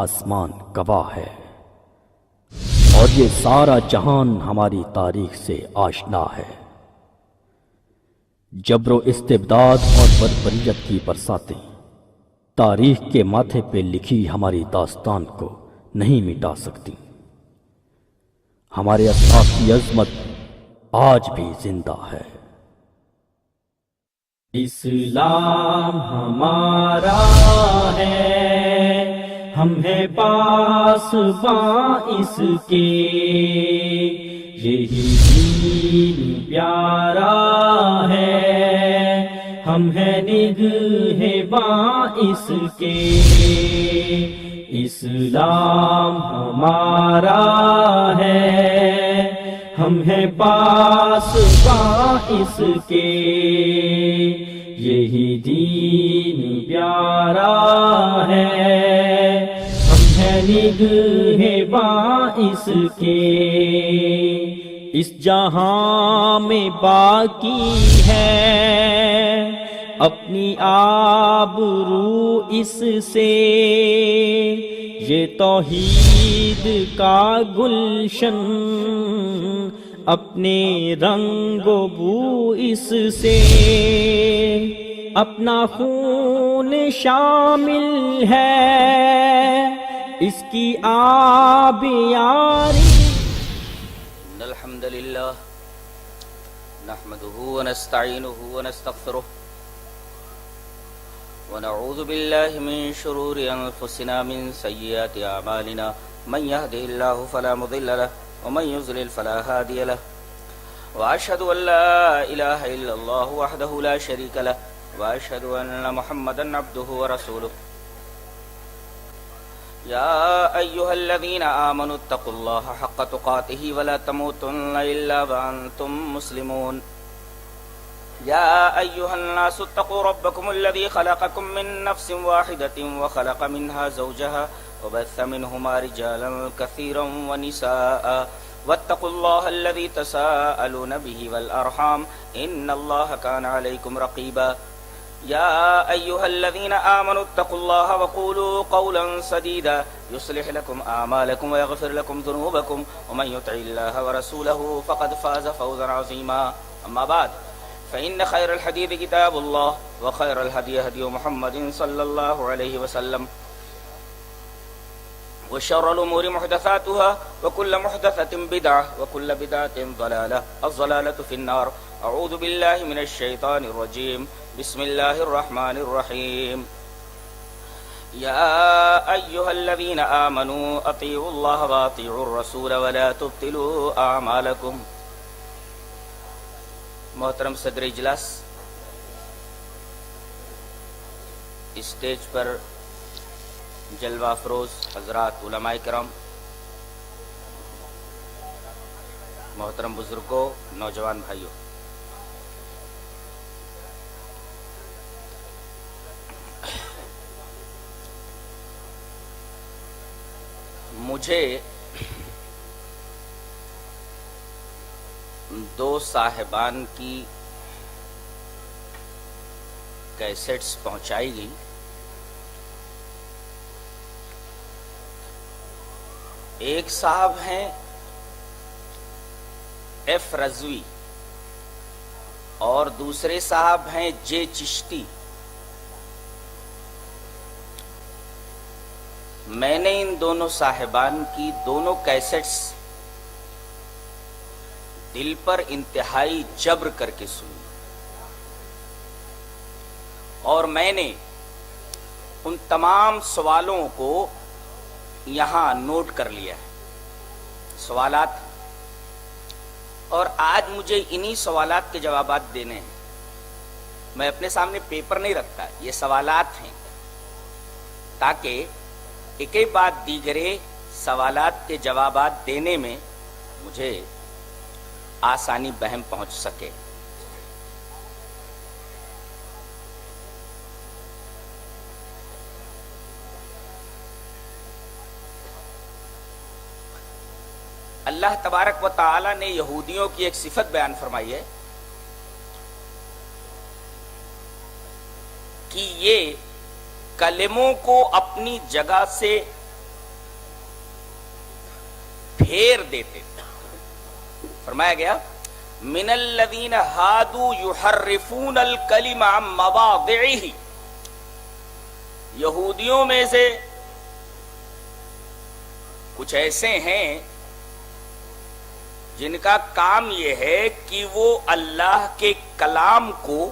آسمان گواہ ہے، اور یہ سارا جہان ہماری تاریخ سے آشنا ہے۔ جبر و استبداد اور بربریت کی برساتیں تاریخ کے ماتھے پہ لکھی ہماری داستان کو نہیں مٹا سکتی۔ ہمارے اسلاف کی عظمت آج بھی زندہ ہے۔ اسلام ہمارا ہے، ہم ہیں پاسباں اس کے، یہی دین پیارا ہے، ہم ہیں نگہباں اس کے۔ اسلام ہمارا ہے، ہم ہیں پاسباں اس کے، یہی دین پیارا ہے، ہم ہیں نگہباں اس کے۔ اس جہاں میں باقی ہے اپنی آبرو اس سے، یہ توحید کا گلشن اپنے رنگ و بو اس سے، اپنا خون شامل ہے اس کی آبیاری۔ الحمد للہ نحمده ونستعینه ونستغفره ونعوذ باللہ من شرور انفسنا من سیئات اعمالنا، من يهده الله فلا مضل له ومن يضلل فلا هادي له، واشهد ان لا اله الا الله وحده لا شريك له، واشهد ان محمدا عبده ورسوله۔ يا ايها الذين آمنوا اتقوا الله حق تقاته ولا تموتن الا وانتم مسلمون۔ يا أيها الناس اتقوا ربكم الذي خلقكم من نفس واحدة وخلق منها زوجها وبث منهما رجالا كثيرا ونساء، واتقوا الله الذي تساءلون به والأرحام إن الله كان عليكم رقيبا۔ يا أيها الذين آمنوا اتقوا الله وقولوا قولا سديدا يصلح لكم أعمالكم ويغفر لكم ذنوبكم، ومن يطع الله ورسوله فقد فاز فوزا عظيما۔ أما بعد، فإن خير الحديث كتاب الله، وخير الهدي هدي محمد صلى الله عليه وسلم، وشر الأمور محدثاتها، وكل محدثة بدعة، وكل بدعة ضلالة، الضلالة في النار۔ أعوذ بالله من الشيطان الرجيم، بسم الله الرحمن الرحيم۔ يا أيها الذين آمنوا أطيعوا الله وأطيعوا الرسول ولا تبطلوا أعمالكم۔ محترم صدر اجلاس، اسٹیج پر جلوہ افروز حضرات علماء کرام، محترم بزرگوں، نوجوان بھائیوں، مجھے دو صاحبان کی کیسٹس پہنچائی گئی۔ ایک صاحب ہیں ایف رضوی اور دوسرے صاحب ہیں جے چشتی۔ میں نے ان دونوں صاحبان کی دونوں کیسٹس دل پر انتہائی جبر کر کے سنی، اور میں نے ان تمام سوالوں کو یہاں نوٹ کر لیا ہے، سوالات، اور آج مجھے انہی سوالات کے جوابات دینے ہیں۔ میں اپنے سامنے پیپر نہیں رکھتا، یہ سوالات ہیں، تاکہ ایک ہی بات دیگرے سوالات کے جوابات دینے میں مجھے آسانی بہم پہنچ سکے۔ اللہ تبارک و تعالی نے یہودیوں کی ایک صفت بیان فرمائی ہے کہ یہ کلموں کو اپنی جگہ سے پھیر دیتے تھے. فرمایا گیا من الذین ہادوا یحرفون الکلم عن مواضعہ، یہودیوں میں سے کچھ ایسے ہیں جن کا کام یہ ہے کہ وہ اللہ کے کلام کو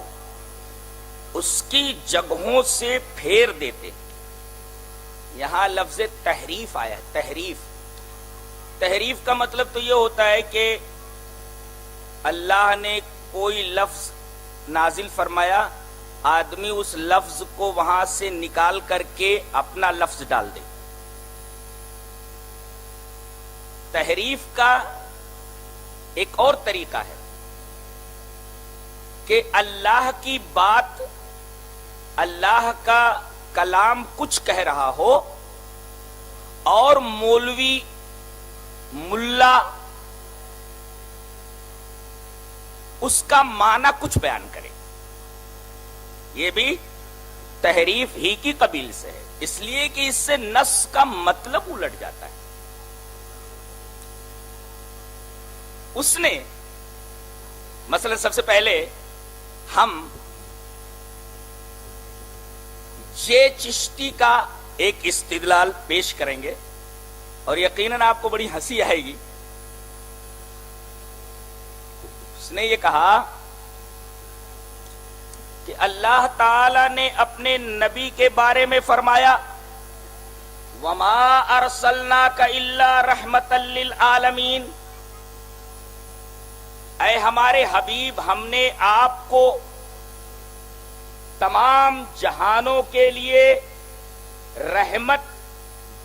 اس کی جگہوں سے پھیر دیتے. یہاں لفظ تحریف آیا ہے. تحریف کا مطلب تو یہ ہوتا ہے کہ اللہ نے کوئی لفظ نازل فرمایا، آدمی اس لفظ کو وہاں سے نکال کر کے اپنا لفظ ڈال دے. تحریف کا ایک اور طریقہ ہے کہ اللہ کی بات، اللہ کا کلام کچھ کہہ رہا ہو اور مولوی ملا اس کا معنی کچھ بیان کرے. یہ بھی تحریف ہی کی قبیل سے ہے، اس لیے کہ اس سے نص کا مطلب الٹ جاتا ہے. اس نے مثلا سب سے پہلے ہم جے چشتی کا ایک استدلال پیش کریں گے اور یقیناً آپ کو بڑی ہنسی آئے گی. اس نے یہ کہا کہ اللہ تعالی نے اپنے نبی کے بارے میں فرمایا وما ارسلناک الا رحمتا للعالمین، اے ہمارے حبیب ہم نے آپ کو تمام جہانوں کے لیے رحمت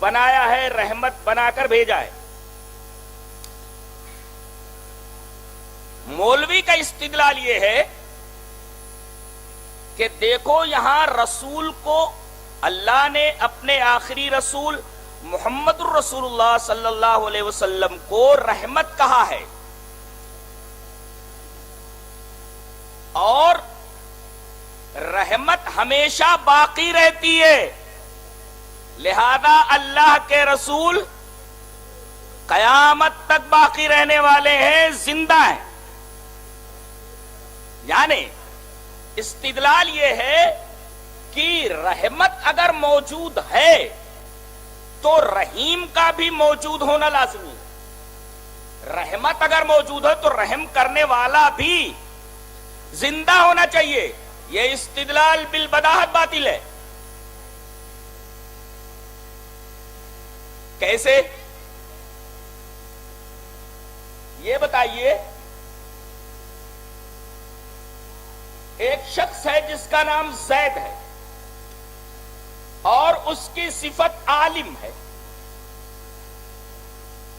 بنایا ہے، رحمت بنا کر بھیجا ہے. مولوی کا استدلال یہ ہے کہ دیکھو یہاں رسول کو اللہ نے اپنے آخری رسول محمد الرسول اللہ صلی اللہ علیہ وسلم کو رحمت کہا ہے، اور رحمت ہمیشہ باقی رہتی ہے، لہذا اللہ کے رسول قیامت تک باقی رہنے والے ہیں، زندہ ہیں. یعنی استدلال یہ ہے کہ رحمت اگر موجود ہے تو رحیم کا بھی موجود ہونا لازمی ہے. رحمت اگر موجود ہے تو رحم کرنے والا بھی زندہ ہونا چاہیے. یہ استدلال بالبداہت باطل ہے. کیسے؟ یہ بتائیے، ایک شخص ہے جس کا نام زید ہے اور اس کی صفت عالم ہے،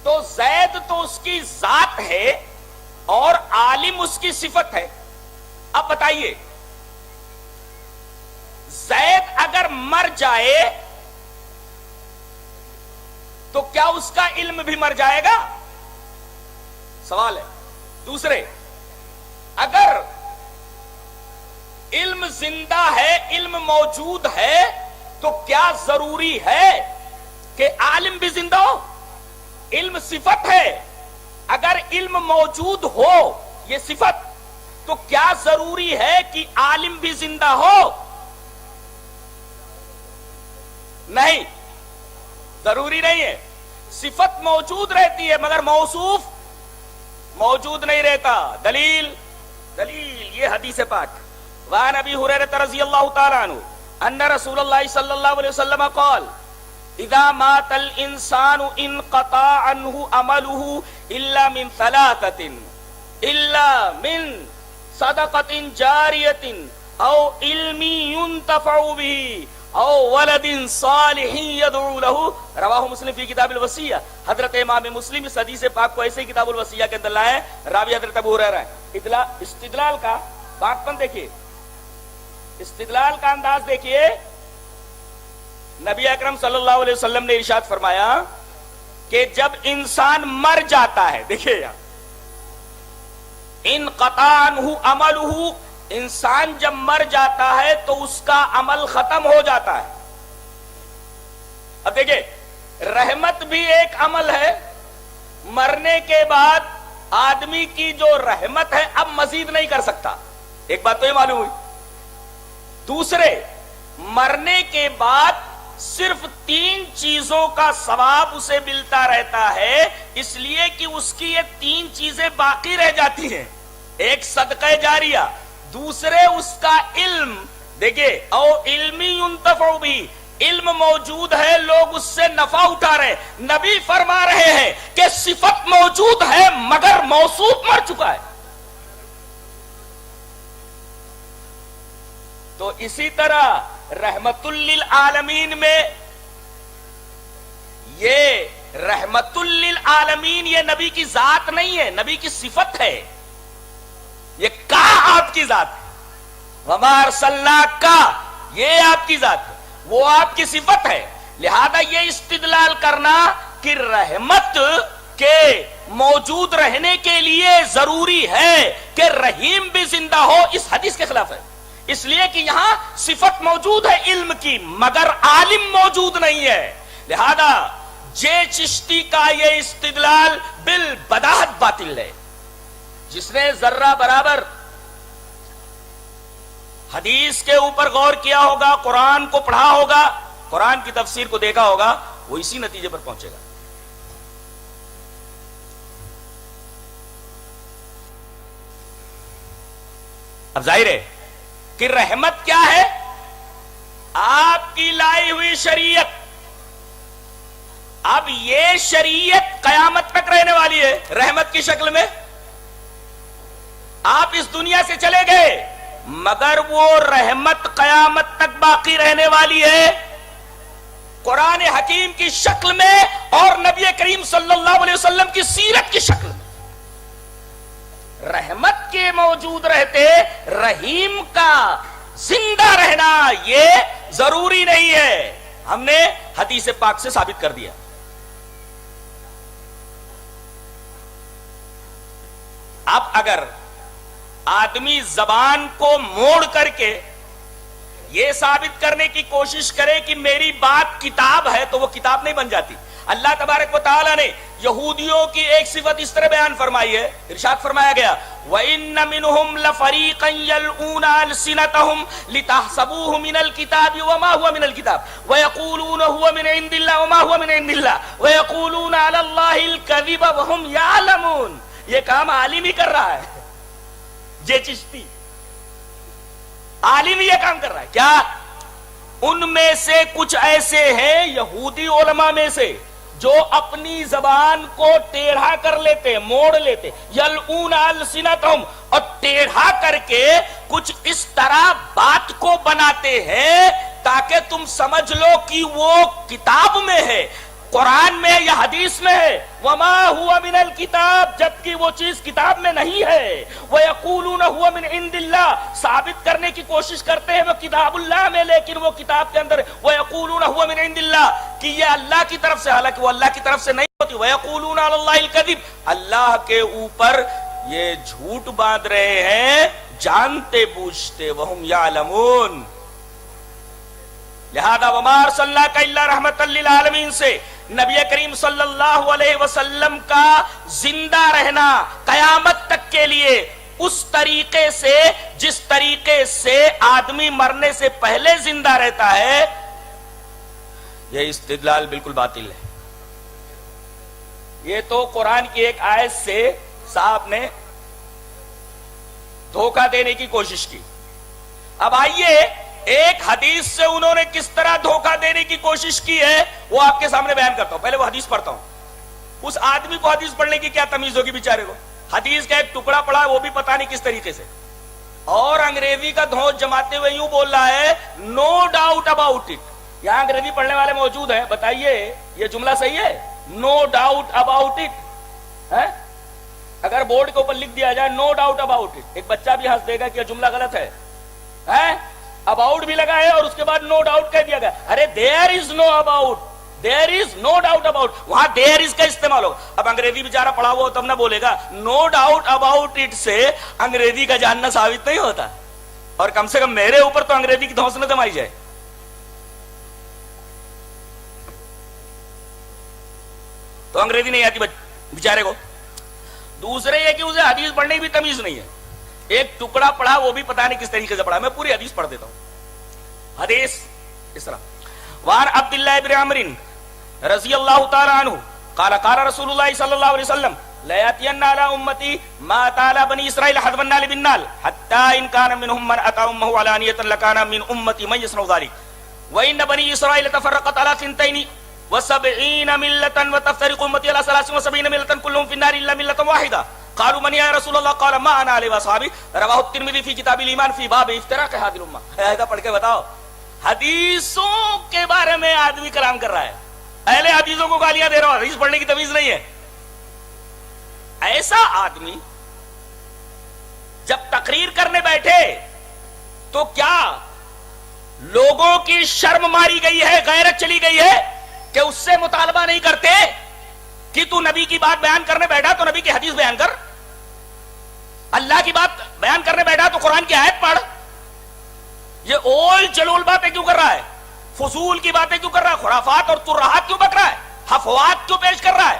تو زید تو اس کی ذات ہے اور عالم اس کی صفت ہے. اب بتائیے زید اگر مر جائے تو کیا اس کا علم بھی مر جائے گا؟ سوال ہے. دوسرے، اگر علم زندہ ہے، علم موجود ہے، تو کیا ضروری ہے کہ عالم بھی زندہ ہو؟ علم صفت ہے، اگر علم موجود ہو یہ صفت، تو کیا ضروری ہے کہ عالم بھی زندہ ہو؟ نہیں، ضروری نہیں ہے. صفت موجود رہتی ہے مگر موصوف موجود نہیں رہتا. دلیل یہ حدیث پاک وعن ابی ہریرہ رضی اللہ تعالی عنہ ان رسول اللہ صلی اللہ علیہ وسلم قال اذا مات الانسان انقطع عنه عمله الا من ثلاثه، الا من صدقة جاریة او علم ينتفع به او ولد صالح يدعو له. رواہ مسلم فی کتاب الوصیہ. حضرت امام مسلم اس حدیث پاک کو ایسے ہی کتاب الوصیہ کے اندر لائے ہیں. راوی حضرت ابو ہریرہ ہے. استدلال کا پاکپن دیکھیے، استدلال کا انداز دیکھیے. نبی اکرم صلی اللہ علیہ وسلم نے ارشاد فرمایا کہ جب انسان مر جاتا ہے، دیکھیے یہاں انقطع عنہ عملہ، انسان جب مر جاتا ہے تو اس کا عمل ختم ہو جاتا ہے. اب دیکھیں رحمت بھی ایک عمل ہے مرنے کے بعد آدمی کی جو رحمت ہے اب مزید نہیں کر سکتا. ایک بات تو یہ معلوم ہوئی. دوسرے، مرنے کے بعد صرف 3 چیزوں کا ثواب اسے ملتا رہتا ہے، اس لیے کہ اس کی یہ 3 چیزیں باقی رہ جاتی ہیں. ایک صدقہ جاریہ، دوسرے اس کا علم. دیکھیں، او علمی ينتفع بھی، علم موجود ہے، لوگ اس سے نفع اٹھا رہے. نبی فرما رہے ہیں کہ صفت موجود ہے مگر موصوف مر چکا ہے. تو اسی طرح رحمت للعالمین میں یہ رحمت للعالمین یہ نبی کی ذات نہیں ہے، نبی کی صفت ہے. یہ کہا آپ کی ذات ہے. وما ارسلناک کا یہ آپ کی ذات ہے، وہ آپ کی صفت ہے. لہذا یہ استدلال کرنا کہ رحمت کے موجود رہنے کے لیے ضروری ہے کہ رحیم بھی زندہ ہو، اس حدیث کے خلاف ہے. اس لیے کہ یہاں صفت موجود ہے علم کی مگر عالم موجود نہیں ہے. لہذا جے چشتی کا یہ استدلال بالبداہت باطل ہے. جس نے ذرہ برابر حدیث کے اوپر غور کیا ہوگا، قرآن کو پڑھا ہوگا، قرآن کی تفسیر کو دیکھا ہوگا، وہ اسی نتیجے پر پہنچے گا. اب ظاہر ہے کہ رحمت کیا ہے؟ آپ کی لائی ہوئی شریعت. اب یہ شریعت قیامت تک رہنے والی ہے رحمت کی شکل میں. آپ اس دنیا سے چلے گئے مگر وہ رحمت قیامت تک باقی رہنے والی ہے قرآن حکیم کی شکل میں اور نبی کریم صلی اللہ علیہ وسلم کی سیرت کی شکل میں. رحمت کے موجود رہتے رحیم کا زندہ رہنا یہ ضروری نہیں ہے. ہم نے حدیث پاک سے ثابت کر دیا. اب اگر آدمی زبان کو موڑ کر کے یہ ثابت کرنے کی کوشش کرے کہ میری بات کتاب ہے تو وہ کتاب نہیں بن جاتی. اللہ تبارک و تعالی نے یہودیوں کی ایک صفت اس طرح بیان فرمائی ہے. ارشاد فرمایا گیا وَإِنَّ مِنْهُمْ لَفَرِيقًا يَلْؤُونَ أَلْسِنَتَهُمْ لِتَحْسَبُوهُ مِنَ الْكِتَابِ وَمَا هُوَ مِنَ الْكِتَابِ وَيَقُولُونَ هُوَ مِنْ عِنْدِ اللَّهِ وَمَا هُوَ مِنْ عِنْدِ اللَّهِ وَيَقُولُونَ عَلَى اللَّهِ الْكَذِبَ وَهُمْ يَعْلَمُونَ. یہ کام عالم ہی کر رہا ہے. جے چشتی عالم یہ کام کر رہا ہے. کیا ان میں سے کچھ ایسے ہیں یہودی علماء میں سے جو اپنی زبان کو ٹیڑھا کر لیتے، موڑ لیتے، یلؤون السنتہم، اور ٹیڑھا کر کے کچھ اس طرح بات کو بناتے ہیں تاکہ تم سمجھ لو کہ وہ کتاب میں ہے، قرآن میں یا حدیث میں ہے. وما ہوا من الکتاب، جبکہ وہ چیز کتاب میں نہیں ہے. وَيَقُولُونَ هُوَ مِنْ عِنْدِ اللَّهِ، ثابت کرنے کی کوشش کرتے ہیں وہ کتاب اللہ میں لیکن وہ کتاب کے اندر. وَيَقُولُونَ هُوَ مِنْ عِنْدِ اللَّهِ، کہ یہ اللہ کی طرف سے، حالانکہ وہ اللہ کی طرف سے نہیں ہوتی. وَيَقُولُونَ عَلَى اللَّهِ الْكَذِبَ، اللہ کے اوپر یہ جھوٹ باندھ رہے ہیں جانتے بوجھتے. وَهُمْ يَعْلَمُونَ. لہذا وما ارسلناک الا رحمتا للعالمین سے نبی کریم صلی اللہ علیہ وسلم کا زندہ رہنا قیامت تک کے لیے اس طریقے سے جس طریقے سے آدمی مرنے سے پہلے زندہ رہتا ہے، یہ استدلال بالکل باطل ہے. یہ تو قرآن کی ایک آیت سے صاحب نے دھوکہ دینے کی کوشش کی. اب آئیے ایک حدیث سے انہوں نے کس طرح دھوکہ دینے کی کوشش کی ہے وہ آپ کے سامنے بیان کرتا ہوں. پہلے وہ حدیث پڑھتا ہوں. اس آدمی کو حدیث پڑھنے کی کیا تمیز ہوگی بیچارے کو؟ حدیث کا ایک ٹکڑا پڑھا ہے وہ بھی پتہ نہیں کس طریقے سے، اور انگریزی کا دھونچ جماتے ہوئے یوں بول رہا ہے نو ڈاؤٹ اباؤٹ اٹ. یہاں انگریزی پڑھنے والے موجود ہیں، بتائیے یہ جملہ صحیح ہے؟ نو ڈاؤٹ اباؤٹ اٹ. اگر بورڈ کے اوپر لکھ دیا جائے نو ڈاؤٹ اباؤٹ اٹ، ایک بچہ بھی ہنس دے گا کہ یہ جملہ غلط ہے. اباؤٹ بھی لگا ہے اور اس کے بعد نو ڈاؤٹ کہہ دیا گیا. ارے there is no about, there is no doubt about, وہاں دیر از کا استعمال ہوگا. اب انگریزی بیچارہ پڑھا ہوا تب نہ بولے گا. نو ڈاؤٹ اباؤٹ اٹ سے انگریزی کا جاننا ثابت نہیں ہوتا. اور کم سے کم میرے اوپر تو انگریزی کی دھونس نہ جمائی جائے. تو انگریزی نہیں آتی بیچارے کو. دوسرے یہ کہ اسے حدیث پڑھنے کی بھی تمیز نہیں ہے, ایک ٹکڑا پڑھا وہ بھی پتہ نہیں کس طریقے سے پڑھا. میں پوری حدیث پڑھ دیتا ہوں. حدیث اس طرح وعن عبداللہ بن عمرو رضی اللہ تعالی عنہ قال قال رسول اللہ صلی اللہ علیہ وسلم لا يأتين على امتي ما تعالى بني اسرائيل حذف النال بالنال حتى ان كان منهم من اتى امه علانية لكان من امتي من يصنع ذلك وان بني اسرائيل تفرقت على 72 ملة وتفترق امتي على 73 ملة كلهم في النار الا ملة واحدة. قالوا من يا رسول الله قال ما انا عليه واصحابي رواه الترمذي في كتاب الايمان في باب افتراق هذه الامة. ایسا پڑھ کے بتاؤ, حدیثوں کے بارے میں آدمی کلام کر رہا ہے, اہل حدیثوں کو گالیاں دے رہا ہوں, حدیث پڑھنے کی تمیز نہیں ہے. ایسا آدمی جب تقریر کرنے بیٹھے تو کیا لوگوں کی شرم ماری گئی ہے, غیرت چلی گئی ہے کہ اس سے مطالبہ نہیں کرتے کہ تو نبی کی بات بیان کرنے بیٹھا تو نبی کی حدیث بیان کر, اللہ کی بات بیان کرنے بیٹھا تو قرآن کی آیت پڑھ. یہ اول چلول باتیں کیوں کر رہا ہے, فضول کی باتیں کیوں کر رہا ہے, خرافات اور ترہات کیوں بک رہا ہے, حفوات کیوں پیش کر رہا ہے.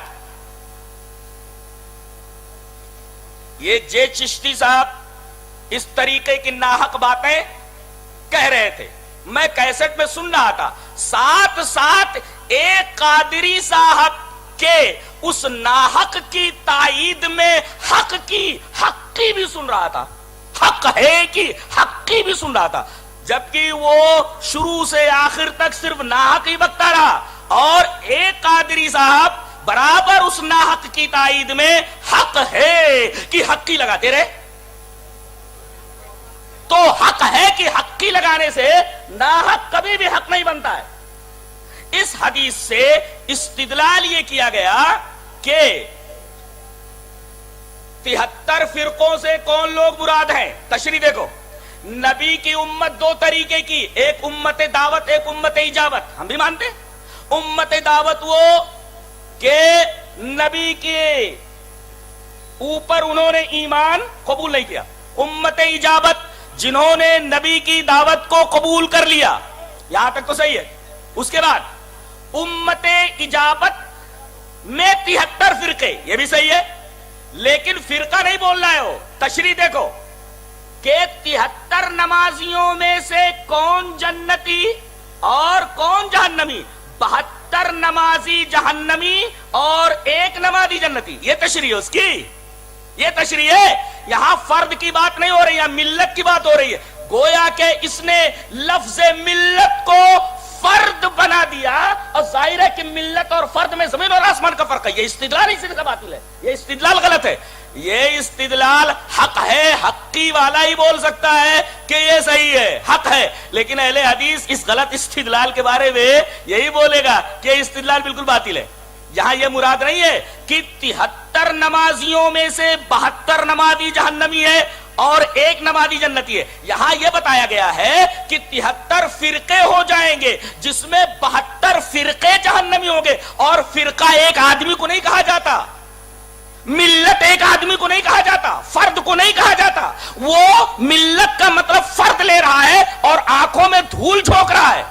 یہ جے چشتی صاحب اس طریقے کی ناحق باتیں کہہ رہے تھے, میں کیسٹ میں سن رہا تھا, ساتھ ساتھ ایک قادری صاحب کے اس ناحق کی تائید میں حق کی بھی سن رہا تھا, حق ہے کہ حق کی بھی سن رہا تھا, جبکہ وہ شروع سے آخر تک صرف ناحق ہی بکتا رہا, اور ایک قادری صاحب برابر اس ناحق کی تائید میں حق ہے کہ حق کی لگاتے رہے. تو حق ہے کہ حق کی لگانے سے ناحق کبھی بھی حق نہیں بنتا ہے. اس حدیث سے استدلال یہ کیا گیا کہ 73 فرقوں سے کون لوگ مراد ہیں. تشریح دیکھو, نبی کی امت دو طریقے کی, ایک امت دعوت, ایک امت اجابت. ہم بھی مانتے امت دعوت وہ کہ نبی کے اوپر انہوں نے ایمان قبول نہیں کیا. امت اجابت جنہوں نے نبی کی دعوت کو قبول کر لیا, یہاں تک تو صحیح ہے. اس کے بعد امت اجابت میں 73 فرقے, یہ بھی صحیح ہے, لیکن فرقہ نہیں بول رہا ہے وہ. تشریح دیکھو کہ 73 نمازیوں میں سے کون جنتی اور کون جہنمی, 72 نمازی جہنمی اور ایک نمازی جنتی. یہ تشریح ہے اس کی, یہ تشریح ہے. یہاں فرد کی بات نہیں ہو رہی, یہاں ملت کی بات ہو رہی ہے. گویا کہ اس نے لفظ ملت کو فرد بنا دیا, اور ظاہر ہے کہ ملت اور فرد میں زمین اور آسمان کا فرق ہے. یہ استدلال اسی سے باطل ہے, یہ استدلال غلط ہے. یہ استدلال حق ہے, حقی والا ہی بول سکتا ہے کہ یہ صحیح ہے, حق ہے. لیکن اہل حدیث اس غلط استدلال کے بارے میں یہی بولے گا کہ یہ استدلال بالکل باطل ہے. یہاں یہ مراد نہیں ہے کہ 73 نمازیوں میں سے 72 نمازی جہنمی ہے اور ایک نمازی جنتی ہے. یہاں یہ بتایا گیا ہے کہ 73 فرقے ہو جائیں گے جس میں 72 فرقے جہنمی ہوں گے, اور فرقہ ایک آدمی کو نہیں کہا جاتا, ملت ایک آدمی کو نہیں کہا جاتا, فرد کو نہیں کہا جاتا. وہ ملت کا مطلب فرد لے رہا ہے اور آنکھوں میں دھول جھونک رہا ہے.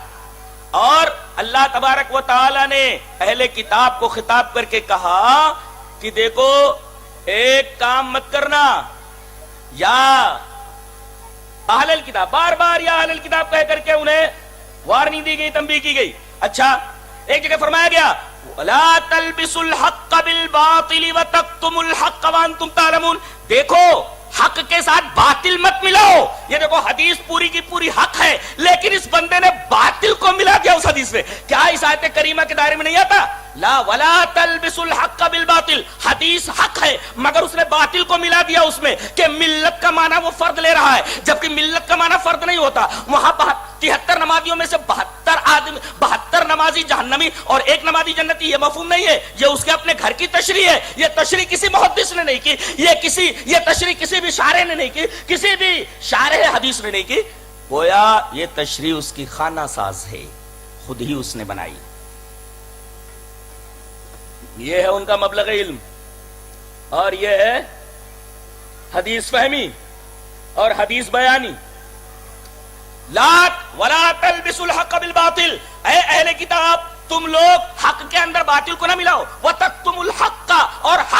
اور اللہ تبارک و تعالی نے اہل کتاب کو خطاب کر کے کہا کہ دیکھو ایک کام مت کرنا, یا اہل الکتاب, بار بار یا اہل الکتاب کہہ کر کے انہیں وارننگ دی گئی, تنبیہ کی گئی. اچھا, ایک جگہ فرمایا گیا وَلَا تَلْبِسُوا الْحَقَّ بِالْبَاطِلِ وَتَكْتُمُوا الْحَقَّ وَأَنْتُمْ تَعْلَمُونَ. دیکھو حق کے ساتھ باطل مت ملاؤ. یہ دیکھو حدیث پوری کی پوری حق ہے, لیکن اس بندے نے باطل کو ملا دیا اس حدیث میں. کیا اس آیت کریمہ کے دائرے میں نہیں آتا؟ لا ولا تلبسوا الحق بالباطل, حدیث حق ہے مگر اس نے باطل کو ملا دیا اس میں کہ ملت کا معنی وہ فرد لے رہا ہے, جبکہ ملت کا معنی فرد نہیں ہوتا. وہاں 73 نمازیوں میں سے 72 نمازی جہنمی اور ایک نمازی جنتی, یہ مفہوم نہیں ہے, یہ اس کے اپنے گھر کی تشریح ہے. یہ تشریح کسی محدث نے نہیں کی, یہ تشریح کسی بھی شارح نے نہیں کی, کسی بھی شارح حدیث نے نہیں کی. گویا یہ تشریح اس کی خانہ ساز ہے, خود ہی اس نے بنائی. یہ ہے ان کا مبلغ علم, اور یہ ہے حدیث فہمی اور حدیث بیانی. لا ولا تلبسوا الحق بالباطل, اے اہل کتاب تم لوگ حق کے اندر باطل کو نہ ملاؤ. وتکتموا الحق, اور حق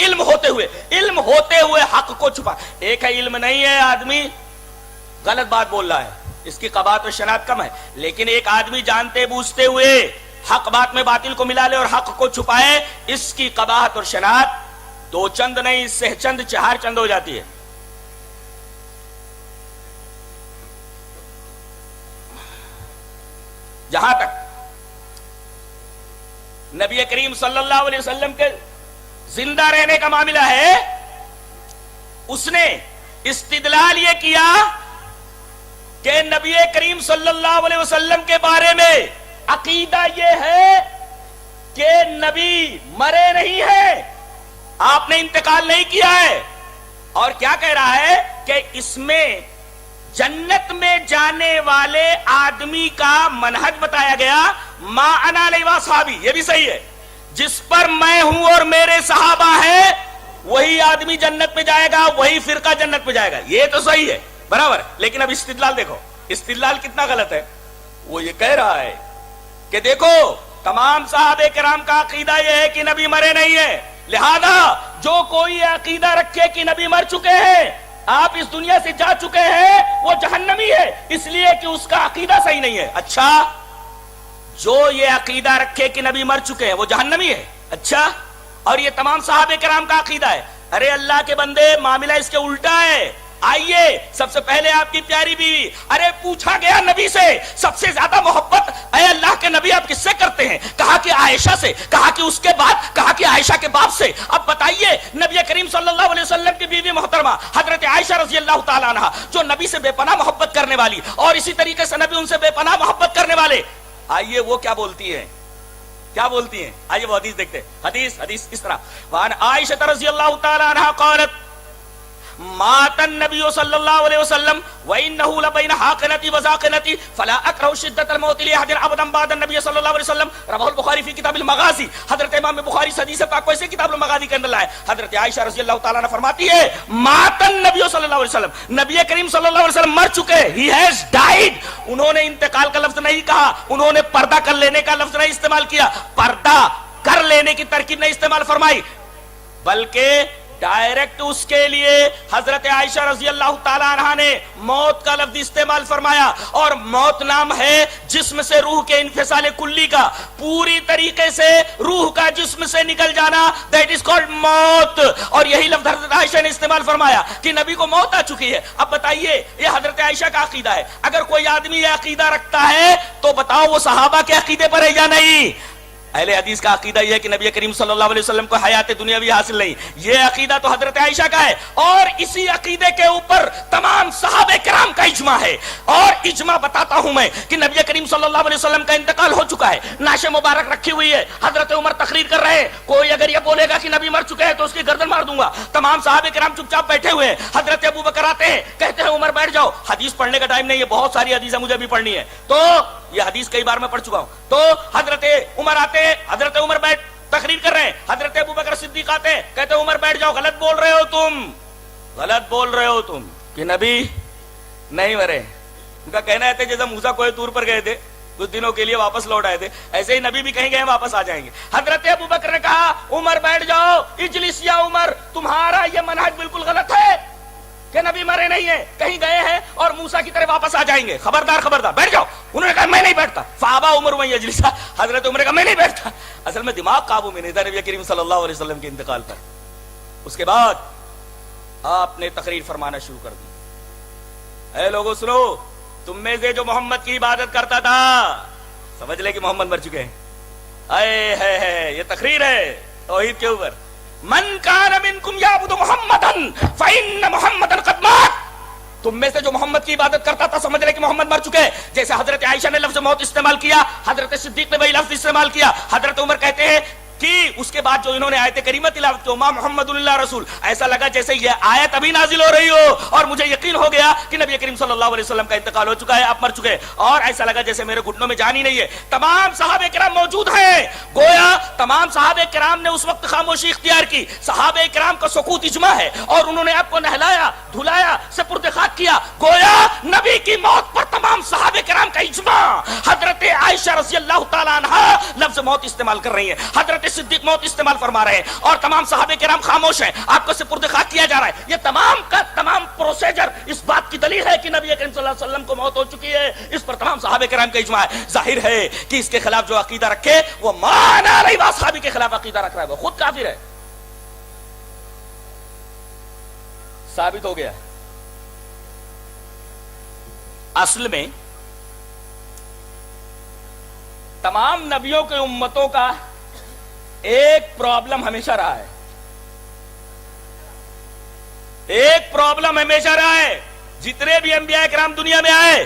علم ہوتے ہوئے حق کو چھپا. ایک ہے علم نہیں ہے آدمی غلط بات بول رہا ہے، اس کی قباحت و شناعت کم ہے، لیکن ایک آدمی جانتے بوجھتے ہوئے حق بات میں باطل کو ملا لے اور حق کو چھپائے، اس کی قباحت اور شناعت دو چند نہیں، سہ چند چہار چند ہو جاتی ہے. جہاں تک نبی کریم صلی اللہ علیہ وسلم کے زندہ رہنے کا معاملہ ہے، اس نے استدلال یہ کیا کہ نبی کریم صلی اللہ علیہ وسلم کے بارے میں عقیدہ یہ ہے کہ نبی مرے نہیں ہیں، آپ نے انتقال نہیں کیا ہے. اور کیا کہہ رہا ہے کہ اس میں جنت میں جانے والے آدمی کا منہج بتایا گیا، ما انا علیہ واصحابی، یہ بھی صحیح ہے، جس پر میں ہوں اور میرے صحابہ ہیں وہی آدمی جنت میں جائے گا، وہی فرقہ جنت میں جائے گا. یہ تو صحیح ہے، برابر. لیکن اب استدلال دیکھو، استدلال کتنا غلط ہے. وہ یہ کہہ رہا ہے کہ دیکھو تمام صحابہ کرام کا عقیدہ یہ ہے کہ نبی مرے نہیں ہے، لہذا جو کوئی عقیدہ رکھے کہ نبی مر چکے ہیں، آپ اس دنیا سے جا چکے ہیں، وہ جہنمی ہے، اس لیے کہ اس کا عقیدہ صحیح نہیں ہے. اچھا، جو یہ عقیدہ رکھے کہ نبی مر چکے ہیں وہ جہنمی ہے. اچھا، اور یہ تمام صحابہ کرام کا عقیدہ ہے. ارے اللہ کے بندے، معاملہ اس کے الٹا ہے. آئیے سب سے پہلے آپ کی پیاری بیوی، ارے پوچھا گیا نبی سے سب سے زیادہ محبت اے اللہ کے نبی آپ کس سے کرتے ہیں؟ کہا کہ عائشہ سے، کہا کہ اس کے بعد، کہا کہ عائشہ کے باپ سے. اب بتائیے نبی کریم صلی اللہ علیہ وسلم کی بیوی محترمہ حضرت عائشہ رضی اللہ تعالیٰ عنہ، جو نبی سے بے پناہ محبت کرنے والی اور اسی طریقے سے نبی ان سے بے پناہ محبت کرنے والے، آئیے وہ کیا بولتی ہیں، کیا بولتی ہیں؟ آئیے وہ حدیث دیکھتے ہیں. حدیث اس طرح، وعن عائشہ رضی اللہ تعالیٰ عنہ قالت مات النبی صلی اللہ علیہ وسلم وَإِنَّهُ لَبَيْنَ حَاقِنَتِي وَزَاقِنَتِي فَلَا أَكْرَهُ شِدَّةَ الْمَوْتِ لِأَحَدٍ أَبَدًا بَعْدَ النَّبِيِّ صلی اللہ علیہ وسلم. رواہ البخاری فی کتاب المغازی. حضرت امام بخاری حدیث پاک کو ایسے کتاب المغازی کے اندر لائے. حضرت عائشہ رضی اللہ تعالیٰ عنہ فرماتی ہے مات النبی صلی اللہ علیہ وسلم، نبی کریم صلی اللہ علیہ وسلم مر چکے، he has died. انہوں نے انتقال کا لفظ نہیں کہا، انہوں نے پردہ کر لینے کا لفظ نہیں استعمال کیا، پردہ کر لینے کی ترکیب نہیں استعمال فرمائی، بلکہ ڈائریکٹ اس کے لیے حضرت عائشہ رضی اللہ تعالیٰ عنہ نے موت کا لفظ استعمال فرمایا. اور موت نام ہے جسم سے روح کے انفصال کلی کا، پوری طریقے سے روح کا جسم سے نکل جانا، دیٹ از کالڈ موت. اور یہی لفظ حضرت عائشہ نے استعمال فرمایا کہ نبی کو موت آ چکی ہے. اب بتائیے یہ حضرت عائشہ کا عقیدہ ہے، اگر کوئی آدمی یہ عقیدہ رکھتا ہے تو بتاؤ وہ صحابہ کے عقیدے پر ہے یا نہیں؟ اہل حدیث کا عقیدہ یہ ہے کہ نبی کریم صلی اللہ علیہ وسلم کو حیات دنیاوی حاصل نہیں. یہ عقیدہ تو حضرت عائشہ کا ہے، اور اسی عقیدے کے اوپر تمام صحابہ کرام کا اجماع ہے. اور اجماع بتاتا ہوں میں کہ نبی کریم صلی اللہ علیہ وسلم کا انتقال ہو چکا ہے، نعش مبارک رکھی ہوئی ہے، حضرت عمر تقریر کر رہے ہیں، کوئی اگر یہ بولے گا کہ نبی مر چکے ہیں تو اس کی گردن مار دوں گا. تمام صحابہ کرام چپ چاپ بیٹھے ہوئے ہیں. حضرت ابو بکر آتے ہیں، کہتے ہیں عمر بیٹھ جاؤ. حدیث پڑھنے کا ٹائم نہیں ہے، بہت ساری حدیثیں مجھے بھی پڑھنی ہے، تو یہ حدیث کئی بار میں پڑھ چکا ہوں. تو حضرت عمر آتے ہیں، حضرت عمر بیٹھ تقریر کر رہے ہیں، حضرت ابو بکر صدیق آتے ہیں، کہتے ہیں عمر بیٹھ جاؤ، غلط بول رہے ہو تم، غلط بول رہے ہو تم کہ نبی نہیں مرے. ان کا کہنا ہے جیسے موسیٰ کوہ طور پر گئے تھے کچھ دنوں کے لیے واپس لوٹ آئے تھے، ایسے ہی نبی بھی کہیں گے واپس آ جائیں گے. حضرت ابو بکر نے کہا عمر بیٹھ جاؤ، اجلس یا عمر، تمہارا یہ منہج بالکل غلط ہے کہ نبی مرے نہیں ہیں، کہیں گئے ہیں اور موسیٰ کی طرح واپس آ جائیں گے، خبردار خبردار بیٹھ جاؤ. انہوں نے کہا میں نہیں بیٹھتا. فابا عمر وہیں یجلسا، حضرت عمر نے کہا میں نہیں بیٹھتا. اصل میں دماغ قابو میں نہیں تھا نبی کریم صلی اللہ علیہ وسلم کے انتقال پر. اس کے بعد آپ نے تقریر فرمانا شروع کر دی. اے لوگو سنو، تم میں سے جو محمد کی عبادت کرتا تھا سمجھ لے کہ محمد مر چکے ہیں. اے ہے یہ تقریر ہے توحید کے اوپر. من کان منکم یعبد محمدا فإن محمدا قد مات. تم میں سے جو محمد کی عبادت کرتا تھا سمجھ لے کہ محمد مر چکے. جیسے حضرت عائشہ نے لفظ موت استعمال کیا، حضرت صدیق نے وہی لفظ استعمال کیا. حضرت عمر کہتے ہیں کہ اس کے بعد جو انہوں نے آیت کریمہ تلاوت کی، ما محمد اللہ رسول، ایسا لگا جیسے یہ آیت ابھی نازل ہو رہی ہو، اور مجھے یقین ہو گیا کہ نبی کریم صلی اللہ علیہ وسلم کا انتقال ہو چکا ہے، آپ مر چکے. اور ایسا لگا جیسے میرے گھٹنوں میں جان ہی نہیں ہے. تمام صحابہ کرام موجود ہیں، گویا تمام صحابہ کرام نے اس وقت خاموشی اختیار کی. صحابہ کرام کا سکوت اجماع ہے، اور انہوں نے آپ کو نہلایا دھلایا سپرد خاک کیا. گویا نبی کی موت پر تمام صحابہ کرام کا اجماع. حضرت عائشہ رضی اللہ تعالیٰ عنہ لفظ موت استعمال کر رہی ہیں. حضرت صدیق موت استعمال فرما رہے ہیں اور تمام صحابہ کرام خاموش ہیں. آپ کو سپرد خاک کیا جا رہا ہے. یہ تمام کا تمام پروسیجر اس بات کی دلیل ہے کہ نبی کریم صلی اللہ علیہ وسلم کو موت ہو چکی ہے. اس پر تمام صحابہ کرام کا اجماع ہے. ظاہر ہے کہ اس کے خلاف جو عقیدہ رکھے وہ مانا علیہ واصحابہ کے خلاف عقیدہ رکھ رہا ہے، وہ خود کافر ہے. ثابت ہو گیا. اصل میں تمام نبیوں کے امتوں کا ایک پرابلم ہمیشہ رہا ہے. ایک پرابلم ہمیشہ رہا ہے. جتنے بھی انبیاء کرام دنیا میں آئے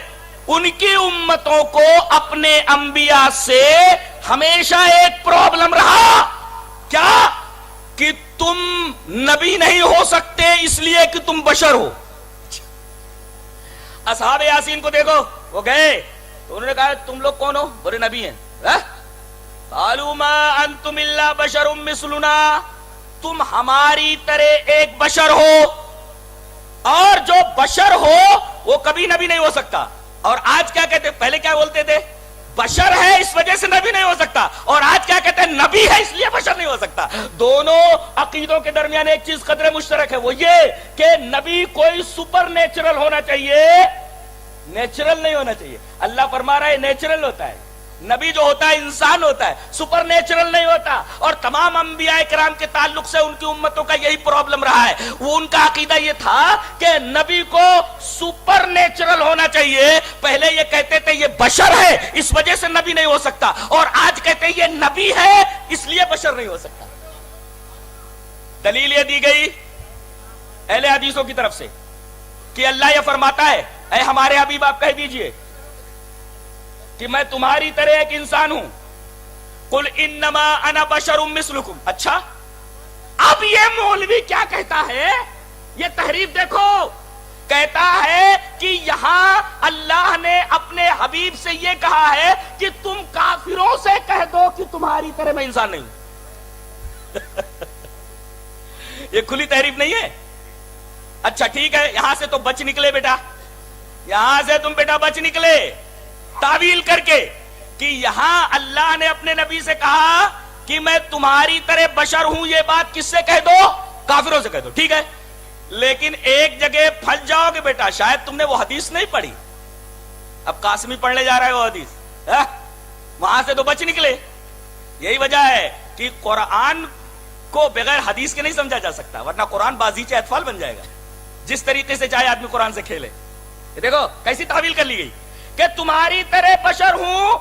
ان کی امتوں کو اپنے انبیاء سے ہمیشہ ایک پرابلم رہا. کیا؟ کہ تم نبی نہیں ہو سکتے اس لیے کہ تم بشر ہو. اصحاب یاسین کو دیکھو، وہ گئے تو انہوں نے کہا تم لوگ کون ہو؟ بولے نبی ہیں. قالوا ما انتم الا بشر مثلنا، تم ہماری طرح ایک بشر ہو، اور جو بشر ہو وہ کبھی نبی نہیں ہو سکتا. اور آج کیا کہتے؟ پہلے کیا بولتے تھے؟ بشر ہے اس وجہ سے نبی نہیں ہو سکتا. اور آج کیا کہتے ہیں؟ نبی ہے اس لیے بشر نہیں ہو سکتا. دونوں عقیدوں کے درمیان ایک چیز قدر مشترک ہے، وہ یہ کہ نبی کوئی سپر نیچرل ہونا چاہیے، نیچرل نہیں ہونا چاہیے. اللہ فرما رہا ہے نیچرل ہوتا ہے. نبی جو ہوتا ہے انسان ہوتا ہے، سپر نیچرل نہیں ہوتا. اور تمام انبیاء کرام کے تعلق سے ان کی امتوں کا یہی پرابلم رہا ہے. وہ ان کا عقیدہ یہ تھا کہ نبی کو سپر نیچرل ہونا چاہیے. پہلے یہ کہتے تھے یہ بشر ہے اس وجہ سے نبی نہیں ہو سکتا، اور آج کہتے ہیں یہ نبی ہے اس لیے بشر نہیں ہو سکتا. دلیل یہ دی گئی اہل حدیثوں کی طرف سے کہ اللہ یہ فرماتا ہے اے ہمارے حبیب آپ کہہ دیجئے کہ میں تمہاری طرح ایک انسان ہوں. قل انما انا بشر مثلکم. اچھا، اب یہ مولوی کیا کہتا ہے؟ یہ تحریف دیکھو. کہتا ہے کہ یہاں اللہ نے اپنے حبیب سے یہ کہا ہے کہ تم کافروں سے کہہ دو کہ تمہاری طرح میں انسان نہیں ہوں. یہ کھلی تحریف نہیں ہے. اچھا ٹھیک ہے، یہاں سے تو بچ نکلے بیٹا، یہاں سے تم بیٹا بچ نکلے تعویل کر کے کہ یہاں اللہ نے اپنے نبی سے کہا کہ میں تمہاری طرح بشر ہوں. یہ بات کس سے کہہ دو؟ کافروں سے کہہ دو. ٹھیک ہے، لیکن ایک جگہ پھنس جاؤ گے بیٹا، شاید تم نے وہ حدیث نہیں پڑھی. اب قاسمی پڑھنے جا رہا ہے وہ حدیث، وہاں سے تو بچ نکلے. یہی وجہ ہے کہ قرآن کو بغیر حدیث کے نہیں سمجھا جا سکتا، ورنہ قرآن بازیچے اطفال بن جائے گا جس طریقے سے چاہے آدمی قرآن سے کھیلے. دیکھو کیسی تعویل کر لی گئی کہ تمہاری طرح بشر ہوں.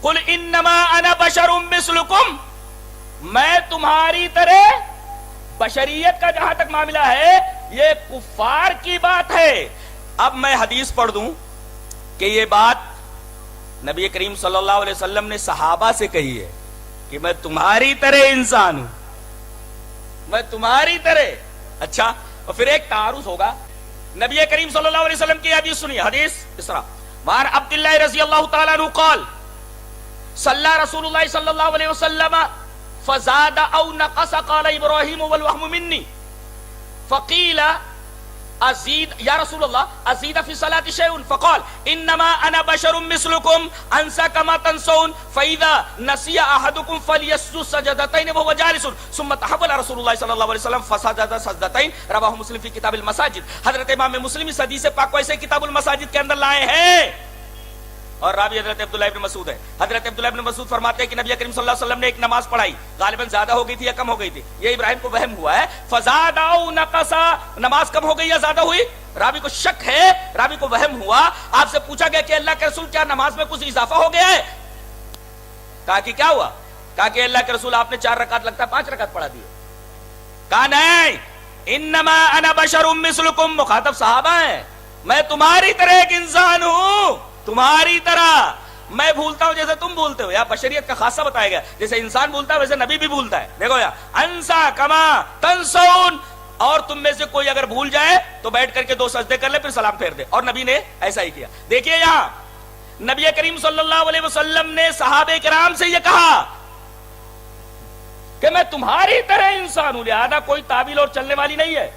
قل انما انا بشر مثلکم، میں تمہاری طرح. بشریت کا جہاں تک معاملہ ہے یہ کفار کی بات ہے. اب میں حدیث پڑھ دوں کہ یہ بات نبی کریم صلی اللہ علیہ وسلم نے صحابہ سے کہی ہے کہ میں تمہاری طرح انسان ہوں، میں تمہاری طرح. اچھا، اور پھر ایک تعارض ہوگا. نبی کریم صلی اللہ علیہ وسلم کی حدیث سنی، حدیث اسراء. وعن عبداللہ رضی اللہ تعالیٰ عنہ قال صلی رسول اللہ صلی اللہ علیہ وسلم فزاد او نقص قال ابراہیم والوہم منی فقیل ازید یا رسول اللہ ازید فی صلاة شیئن فقال انما انا بشر مثلکم انسا کما تنسون فاذا نسی احدکم فلیسجد سجدتین وهو جالس ثم تحول رسول اللہ صلی اللہ علیہ وسلم فسجد سجدتین. رواہ مسلم فی کتاب المساجد. حضرت امام مسلم اس حدیث پاک کو ایسے کتاب المساجد کے اندر لائے ہیں، اور راوی حضرت عبداللہ ابن مسعود ہے. حضرت عبداللہ ابن مسعود فرماتے ہیں کہ نبی کریم صلی اللہ علیہ وسلم نے ایک نماز پڑھائی، غالباً زیادہ ہو گئی تھی یا کم ہو گئی تھی. یہ ابراہیم کو وہم ہوا ہے. فزاد او نقص، نماز کم ہو گئی یا زیادہ ہوئی؟ راوی کو شک ہے، راوی کو وہم ہوا. آپ سے پوچھا گیا کہ اللہ کے رسول کیا نماز میں کچھ اضافہ ہو گیا ہے؟ کہا کہ کیا ہوا؟ کہا کہ اللہ کے رسول آپ نے 4 رکعت لگتا ہے 5 رکعت پڑھا دیے. کہا نہیں، انما انا بشر مثلکم، مخاطب صحابہ ہیں، میں تمہاری طرح ایک انسان ہوں، تمہاری طرح. میں بھولتا ہوں جیسے تم بھولتے ہو. یا بشریت کا خاصہ بتایا گیا، جیسے انسان بھولتا ہے ویسے نبی بھی بھولتا ہے. دیکھو یا انسا کما تنسون، اور تم میں سے کوئی اگر بھول جائے تو بیٹھ کر کے 2 سجدے کر لے پھر سلام پھیر دے، اور نبی نے ایسا ہی کیا. دیکھیے یہاں نبی کریم صلی اللہ علیہ وسلم نے صحابہ کرام سے یہ کہا کہ میں تمہاری طرح انسان ہوں، لہذا کوئی تعویل اور چلنے والی نہیں ہے.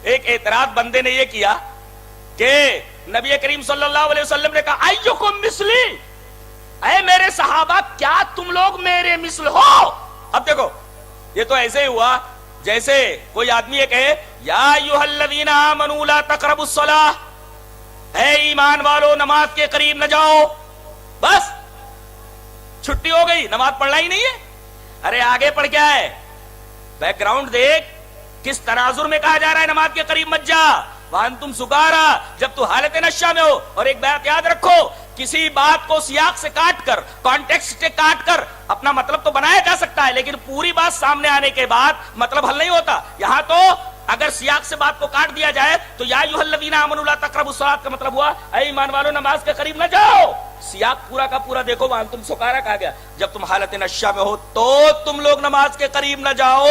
ایک اعتراض بندے نے یہ کیا کہ نبی کریم صلی اللہ علیہ وسلم نے کہا ایکم مثلی، اے میرے صحابہ کیا تم لوگ میرے مثل ہو. اب دیکھو یہ تو ایسے ہی ہوا جیسے کوئی آدمی یہ کہے یا ایھا الذین آمنوا لا تقربوا الصلاۃ، اے ایمان والو نماز کے قریب نہ جاؤ، بس چھٹی ہو گئی، نماز پڑھنا ہی نہیں ہے. ارے آگے پڑھ کیا ہے، بیک گراؤنڈ دیکھ، کس تناظر میں کہا جا رہا ہے نماز کے قریب مت جا. وانتم سکارا، جب تو حالت نشہ میں ہو. اور ایک بات یاد رکھو، کسی بات کو سیاق سے کاٹ کر، کانٹیکسٹ سے کاٹ کر اپنا مطلب تو بنایا جا سکتا ہے، لیکن پوری بات سامنے آنے کے بعد مطلب حل نہیں ہوتا. یہاں تو اگر سیاق سے بات کو کاٹ دیا جائے تو یا ایھا الذین آمنوا لا تقربوا الصلاۃ کا مطلب ہوا اے ایمان والو نماز کے قریب نہ جاؤ. سیاق پورا کا پورا دیکھو، وانتم سکارا کہا گیا، جب تم حالت نشہ میں ہو تو تم لوگ نماز کے قریب نہ جاؤ،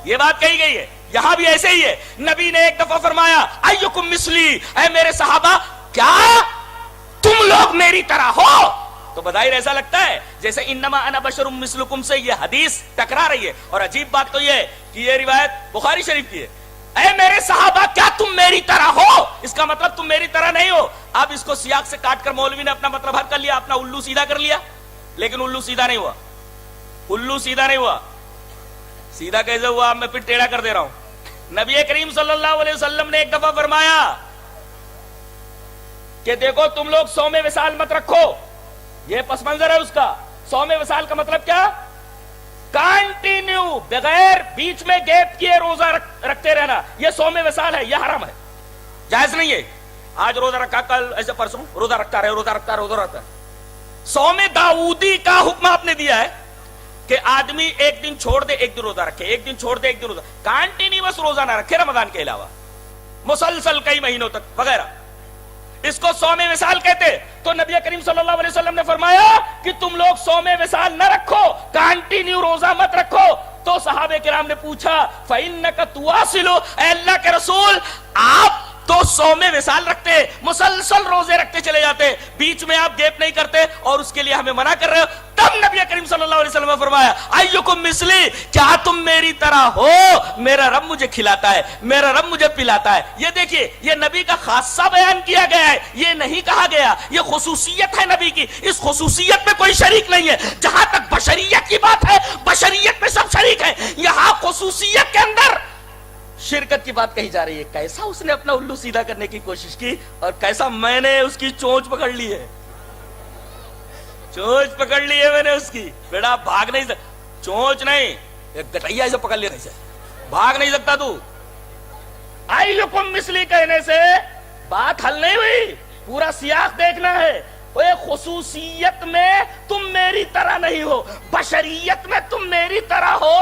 یہ بات کہی گئی ہے. یہاں بھی ایسے ہی ہے، نبی نے ایک دفعہ فرمایا ایکم مثلی، اے میرے صحابہ کیا تم لوگ میری طرح ہو. تو بظاہر ایسا لگتا ہے جیسے انما انا بشر مثلکم سے یہ حدیث ٹکرا رہی ہے. اور عجیب بات تو یہ ہے کہ یہ روایت بخاری شریف کی ہے. اے میرے صحابہ کیا تم میری طرح ہو، اس کا مطلب تم میری طرح نہیں ہو. اب اس کو سیاق سے کاٹ کر مولوی نے اپنا مطلب حل کر لیا، اپنا الو سیدھا کر لیا. لیکن الو سیدھا نہیں ہوا، الو سیدھا نہیں ہوا. سیدھا کیسے ہوا، میں پھر ٹیڑھا کر دے رہا ہوں. نبی کریم صلی اللہ علیہ وسلم نے ایک دفعہ فرمایا کہ دیکھو تم لوگ صوم وصال مت رکھو. یہ پس منظر ہے اس کا. صوم وصال کا مطلب کیا، کانٹینیو بغیر بیچ میں گیپ کیے روزہ رکھتے رہنا. یہ صوم وصال ہے، یہ حرام ہے، جائز نہیں ہے. آج روزہ رکھا، کل ایسے پرسوں روزہ رکھتا رہے، روزہ رکھتا رہے، روزہ رکھتا ہے. صوم داؤدی کا حکم آپ نے دیا ہے کہ آدمی ایک دن چھوڑ دے ایک دن روزہ رکھے، ایک دن چھوڑ دے ایک دن روزہ، کانٹینیوس روزہ نہ رکھے رمضان کے علاوہ، مسلسل کئی مہینوں تک وغیرہ. اس کو صوم وصال کہتے. تو نبی کریم صلی اللہ علیہ وسلم نے فرمایا کہ تم لوگ صوم وصال نہ رکھو، کانٹینیو روزہ مت رکھو. تو صحابہ کرام نے پوچھا فَإِنَّكَ تُوَاصِلُ، اے اللہ کے رسول آپ تو صوم وصال رکھتے، مسلسل روزے رکھتے چلے جاتے، بیچ میں آپ گیپ نہیں کرتے اور اس کے لیے ہمیں منع کر رہے ہو. تب نبی کریم صلی اللہ علیہ وسلم نے فرمایا ایکم مثلی، کیا تم میری طرح ہو، میرا رب مجھے کھلاتا ہے، میرا رب مجھے پلاتا ہے. یہ دیکھیے یہ نبی کا خاصہ بیان کیا گیا ہے، یہ نہیں کہا گیا، یہ خصوصیت ہے نبی کی. اس خصوصیت میں کوئی شریک نہیں ہے. جہاں تک بشریت کی بات ہے، بشریت میں سب شریک ہے. یہاں خصوصیت کے اندر شرکت کی بات کہی جا رہی ہے. کیسا اس نے اپنا الو سیدھا کرنے کی کوشش کی اور کیسا میں نے اس کی چونچ پکڑ لی ہے. چونچ پکڑ لی ہے میں نے اس کی. بیٹا بھاگ نہیں سکتا، چونچ نہیں، ایک گٹھیا ایسے پکڑ لیا، نہیں سے بھاگ نہیں سکتا تو. ایکم مثلی کہنے سے بات حل نہیں ہوئی، پورا سیاق دیکھنا ہے. خصوصیت میں تم میری طرح نہیں ہو، بشریت میں تم میری طرح ہو.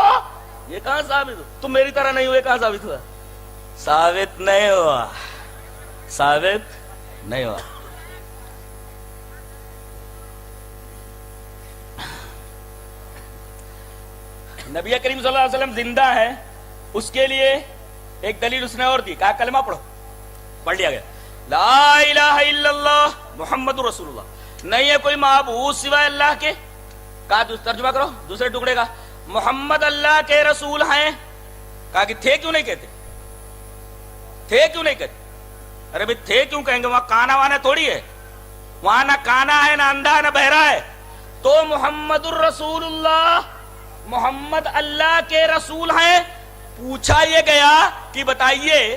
یہ کہاں ثابت ہو، تم میری طرح نہیں ہوئے، کہاں ثابت ہوا؟ ثابت نہیں ہوا، ثابت نہیں ہوا. نبی کریم صلی اللہ علیہ وسلم زندہ ہے، اس کے لیے ایک دلیل اس نے اور دی. کہا کلمہ پڑھو، پڑھ لیا گیا لا الہ الا اللہ محمد رسول اللہ، نہیں ہے کوئی معبود سوائے اللہ کے. کہا ترجمہ کرو دوسرے ٹکڑے کا، محمد اللہ کے رسول ہیں. کہا کہ تھے کیوں نہیں کہتے، تھے کیوں نہیں کہتے؟ ارے بھائی تھے کیوں کہیں گے، وہاں کانا وانا تھوڑی ہے، وہاں نہ کانا ہے، نہ اندھا ہے، نہ بہرا ہے. تو محمد الرسول اللہ، محمد اللہ کے رسول ہیں. پوچھا یہ گیا کہ بتائیے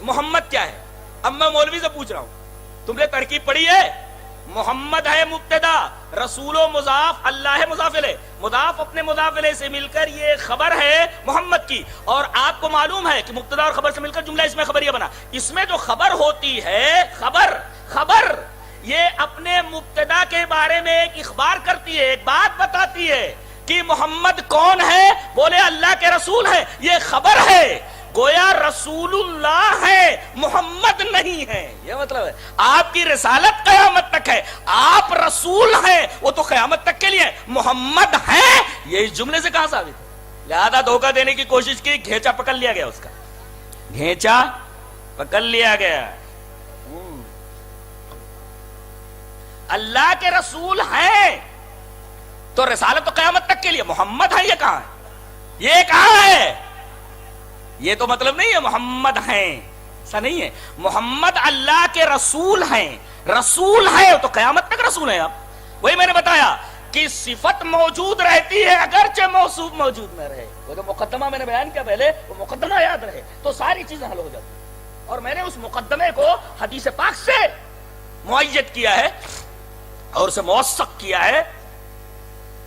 محمد کیا ہے. اب میں مولوی سے پوچھ رہا ہوں، تم نے ترکیب پڑھی ہے؟ محمد ہے مبتدا، رسول و مضاف، اللہ ہے مضاف الیہ، مضاف اپنے مضاف الیہ سے مل کر یہ خبر ہے محمد کی. اور آپ کو معلوم ہے کہ مبتدا اور خبر سے مل کر جملہ اس میں خبریہ بنا. اس میں جو خبر ہوتی ہے، خبر یہ اپنے مبتدا کے بارے میں ایک اخبار کرتی ہے، ایک بات بتاتی ہے کہ محمد کون ہے، بولے اللہ کے رسول ہیں، یہ خبر ہے. گویا رسول اللہ ہے، محمد نہیں ہے. یہ مطلب ہے آپ کی رسالت قیامت تک ہے، آپ رسول ہیں، وہ تو قیامت تک کے لیے محمد ہیں. یہ اس جملے سے کہاں ثابت ہے؟ لہذا دھوکہ دینے کی کوشش کی، گھیچا پکڑ لیا گیا، اس کا گھیچا پکڑ لیا گیا. اللہ کے رسول ہیں تو رسالت تو قیامت تک کے لیے، محمد ہے، یہ کہاں ہے، یہ کہاں ہے؟ یہ تو مطلب نہیں ہے محمد ہیں، ایسا نہیں ہے. محمد اللہ کے رسول ہیں، رسول ہیں تو قیامت تک رسول ہیں. اب وہی میں نے بتایا کی صفت موجود رہتی ہے اگرچہ موصوف موجود نہ رہے. وہ جو مقدمہ میں نے بیان کیا پہلے، وہ مقدمہ یاد رہے تو ساری چیزیں حل ہو جاتی ہیں. اور میں نے اس مقدمے کو حدیث پاک سے معید کیا ہے اور اسے موثق کیا ہے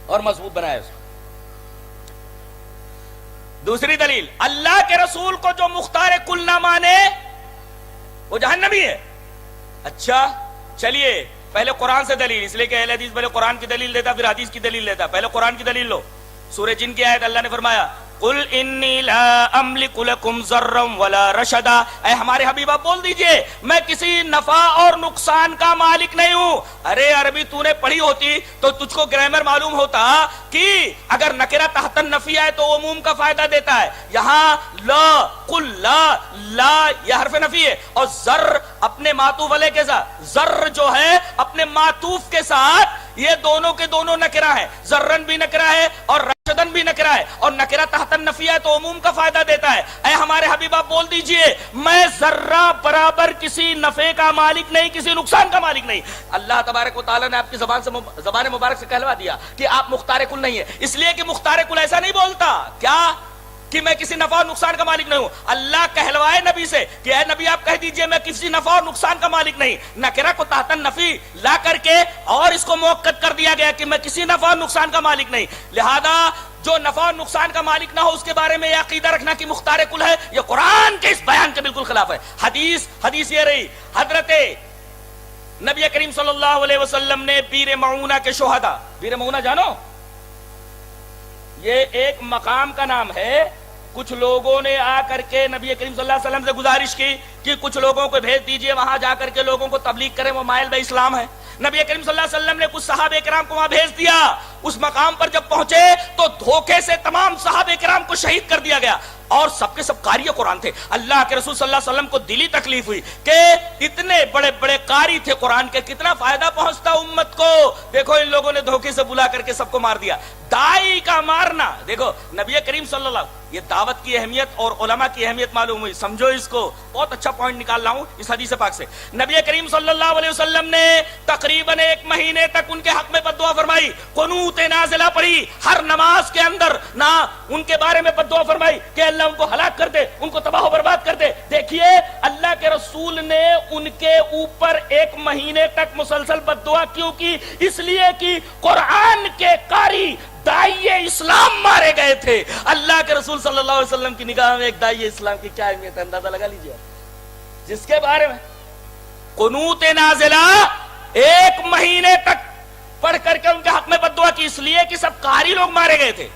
اور مضبوط بنایا ہے. دوسری دلیل، اللہ کے رسول کو جو مختار کل نہ مانے وہ جہنمی ہے. اچھا چلیے پہلے قرآن سے دلیل، اس لیے کہ اہل حدیث پہلے قرآن کی دلیل دیتا پھر حدیث کی دلیل دیتا. پہلے قرآن کی دلیل لو. سورہ جن کی آیت اللہ نے فرمایا قل انی لا املک لکم ضرا ولا رشدا. اے ہمارے حبیب آپ بول دیجئے میں کسی نفع اور نقصان کا مالک نہیں ہوں. ارے عربی تو نے پڑھی ہوتی تو تجھ کو گرامر معلوم ہوتا کہ اگر نکرہ تحت النفی ہے تو عموم کا فائدہ دیتا ہے. یہاں لا قل لا یہ حرف نفی ہے اور ذر اپنے معطوف علیہ کے ساتھ، ذر جو ہے اپنے معطوف کے ساتھ، یہ دونوں کے دونوں نکرہ ہے. ذرن بھی نکرہ ہے اور رشدن بھی نکرہ ہے اور نکرہ تحت النفی ہے تو عموم کا فائدہ دیتا ہے. اے ہمارے حبیب آپ بول دیجئے میں ذرہ برابر کسی نفع کا مالک نہیں، کسی نقصان کا مالک نہیں. اللہ تبارک و تعالیٰ نے آپ کی زبان مبارک سے کہلوا دیا کہ آپ مختار کل نہیں ہے، اس لیے کہ مختار کل ایسا نہیں بولتا کیا کہ میں کسی نفع اور نقصان کا مالک نہیں ہوں. اللہ کہلوائے نبی سے کہ اے نبی آپ کہہ دیجئے میں کسی نفع اور نقصان کا مالک نہیں. نکرہ کو تحت النفی لا کر کے اور اس کو موقت کر دیا گیا کہ میں کسی نفع اور نقصان کا مالک نہیں. لہذا جو نفع اور نقصان کا مالک نہ ہو اس کے بارے میں یہ عقیدہ رکھنا کہ مختار کل ہے، یہ قرآن کے اس بیان کے بالکل خلاف ہے. حدیث یہ رہی، حضرت نبی کریم صلی اللہ علیہ وسلم نے بیر معونہ کے شہداء، بیر معونہ جانو یہ ایک مقام کا نام ہے. کچھ لوگوں نے آ کر کے نبی کریم صلی اللہ علیہ وسلم سے گزارش کی کہ کچھ لوگوں کو بھیج دیجئے وہاں جا کر کے لوگوں کو تبلیغ کریں، وہ مائل بے اسلام ہے. نبی کریم صلی اللہ علیہ وسلم نے کچھ صحابہ کرام کو وہاں بھیج دیا. اس مقام پر جب پہنچے تو دھوکے سے تمام صحابہ کرام کو شہید کر دیا گیا اور سب کے سب قاری قرآن تھے. اللہ کے رسول صلی اللہ علیہ وسلم کو دلی تکلیف ہوئی کہ اتنے بڑے بڑے قاری تھے قرآن کے، کتنا فائدہ پہنچتا امت کو. دیکھو ان لوگوں نے دھوکے سے بلا کر کے سب کو مار دیا. دائی کا مارنا، دیکھو نبی کریم صلی اللہ علیہ وسلم، یہ دعوت کی اہمیت اور علماء کی اہمیت معلوم ہوئی. سمجھو اس کو، بہت اچھا پوائنٹ نکال رہا ہوں اس حدیث پاک سے. نبی کریم صلی اللہ علیہ وسلم نے تقریباً 1 مہینے تک ان کے حق میں بد دعا فرمائی، قنوت نازلہ پڑھی ہر نماز کے اندر، نہ ان کے بارے میں بد دعا فرمائی کہ اللہ ان کو ہلاک کر دے، ان کو تباہ و برباد کر دے. دیکھیے اللہ کے رسول نے ان کے اوپر 1 مہینے تک مسلسل بد دعا کیوں کی؟ اس لیے کہ قرآن کے قاری داعی اسلام مارے گئے تھے. اللہ کے رسول صلی اللہ علیہ وسلم کی نگاہ میں ایک داعی اسلام کی کیا اہمیت ہے اندازہ لگا لیجیے، جس کے بارے میں قنوت نازلہ 1 مہینے تک پڑھ کر کے ان کے حق میں بد دعا کی، اس لیے کہ سب قاری لوگ مارے گئے تھے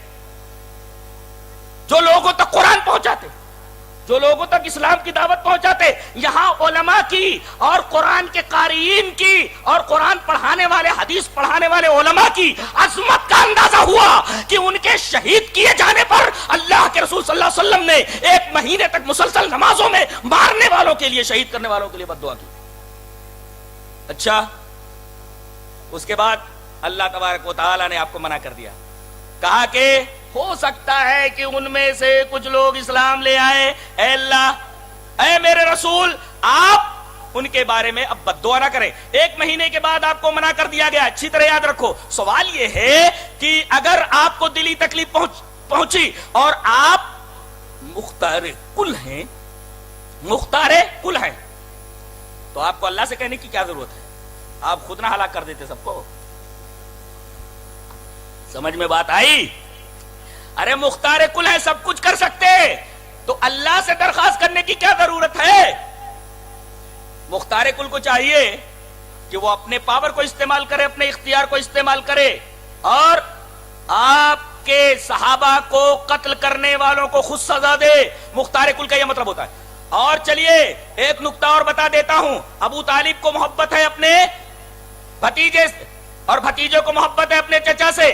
جو لوگوں تک قرآن پہنچاتے، جو لوگوں تک اسلام کی دعوت پہنچاتے. یہاں علماء کی اور قرآن کے قارئین کی اور قرآن پڑھانے والے، حدیث پڑھانے والے علماء کی عظمت کا اندازہ ہوا کہ ان کے شہید کیے جانے پر اللہ کے رسول صلی اللہ علیہ وسلم نے 1 مہینے تک مسلسل نمازوں میں مارنے والوں کے لیے، شہید کرنے والوں کے لیے بد دعا کی. اچھا اس کے بعد اللہ تبارک و تعالی نے آپ کو منع کر دیا، کہا کہ ہو سکتا ہے کہ ان میں سے کچھ لوگ اسلام لے آئے. اے اللہ، اے میرے رسول، آپ ان کے بارے میں اب بد دعا نہ کریں. 1 مہینے کے بعد آپ کو منع کر دیا گیا. اچھی طرح یاد رکھو، سوال یہ ہے کہ اگر آپ کو دلی تکلیف پہنچی اور آپ مختار کل ہیں، مختار کل ہیں، تو آپ کو اللہ سے کہنے کی کیا ضرورت ہے؟ آپ خود نہ ہلاک کر دیتے سب کو. سمجھ میں بات آئی؟ ارے مختار کل ہے، سب کچھ کر سکتے، تو اللہ سے درخواست کرنے کی کیا ضرورت ہے؟ مختار کل کو چاہیے کہ وہ اپنے پاور کو استعمال کرے، اپنے اختیار کو استعمال کرے اور آپ کے صحابہ کو قتل کرنے والوں کو خود سزا دے. مختار کل کا یہ مطلب ہوتا ہے. اور چلیے ایک نقطہ اور بتا دیتا ہوں. ابو طالب کو محبت ہے اپنے بھتیجے سے اور بھتیجے کو محبت ہے اپنے چچا سے.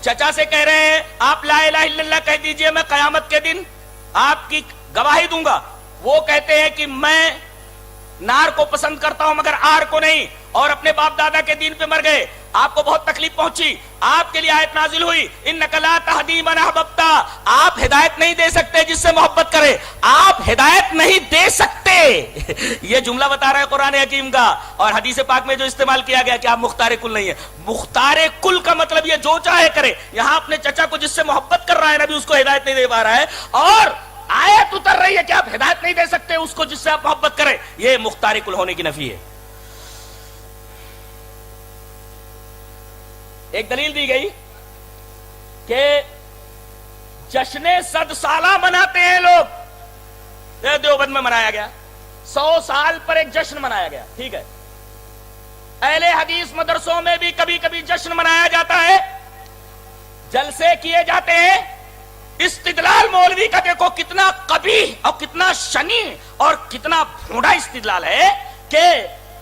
چچا سے کہہ رہے ہیں آپ لا الہ الا اللہ کہہ دیجئے، میں قیامت کے دن آپ کی گواہی دوں گا. وہ کہتے ہیں کہ میں نار کو پسند کرتا ہوں مگر آر کو نہیں، اور اپنے باپ دادا کے دین پہ مر گئے. آپ کو بہت تکلیف پہنچی، آپ کے لیے آیت نازل ہوئی انک لا تہدی من احببت، آپ ہدایت نہیں دے سکتے جس سے محبت کرے، آپ ہدایت نہیں دے سکتے یہ جملہ بتا رہا ہے قرآن حکیم کا، اور حدیث پاک میں جو استعمال کیا گیا کہ آپ مختار کل نہیں ہے۔ مختار کل کا مطلب یہ جو چاہے کرے، یہاں اپنے چچا کو جس سے محبت کر رہا ہے نبی اس کو ہدایت نہیں دے پا رہا ہے، اور آیت اتر رہی ہے کہ آپ ہدایت نہیں دے سکتے اس کو جس سے آپ محبت کریں، یہ مختار کل ہونے کی نفی ہے۔ ایک دلیل دی گئی کہ جشن 100 سالہ مناتے ہیں لوگ، دیوبند میں منایا گیا، 100 سال پر ایک جشن منایا گیا، ٹھیک ہے۔ اہل حدیث مدرسوں میں بھی کبھی کبھی جشن منایا جاتا ہے، جلسے کیے جاتے ہیں۔ استدلال مولوی کا دیکھو کتنا قبیح اور کتنا شنی اور کتنا بھونڈا استدلال ہے کہ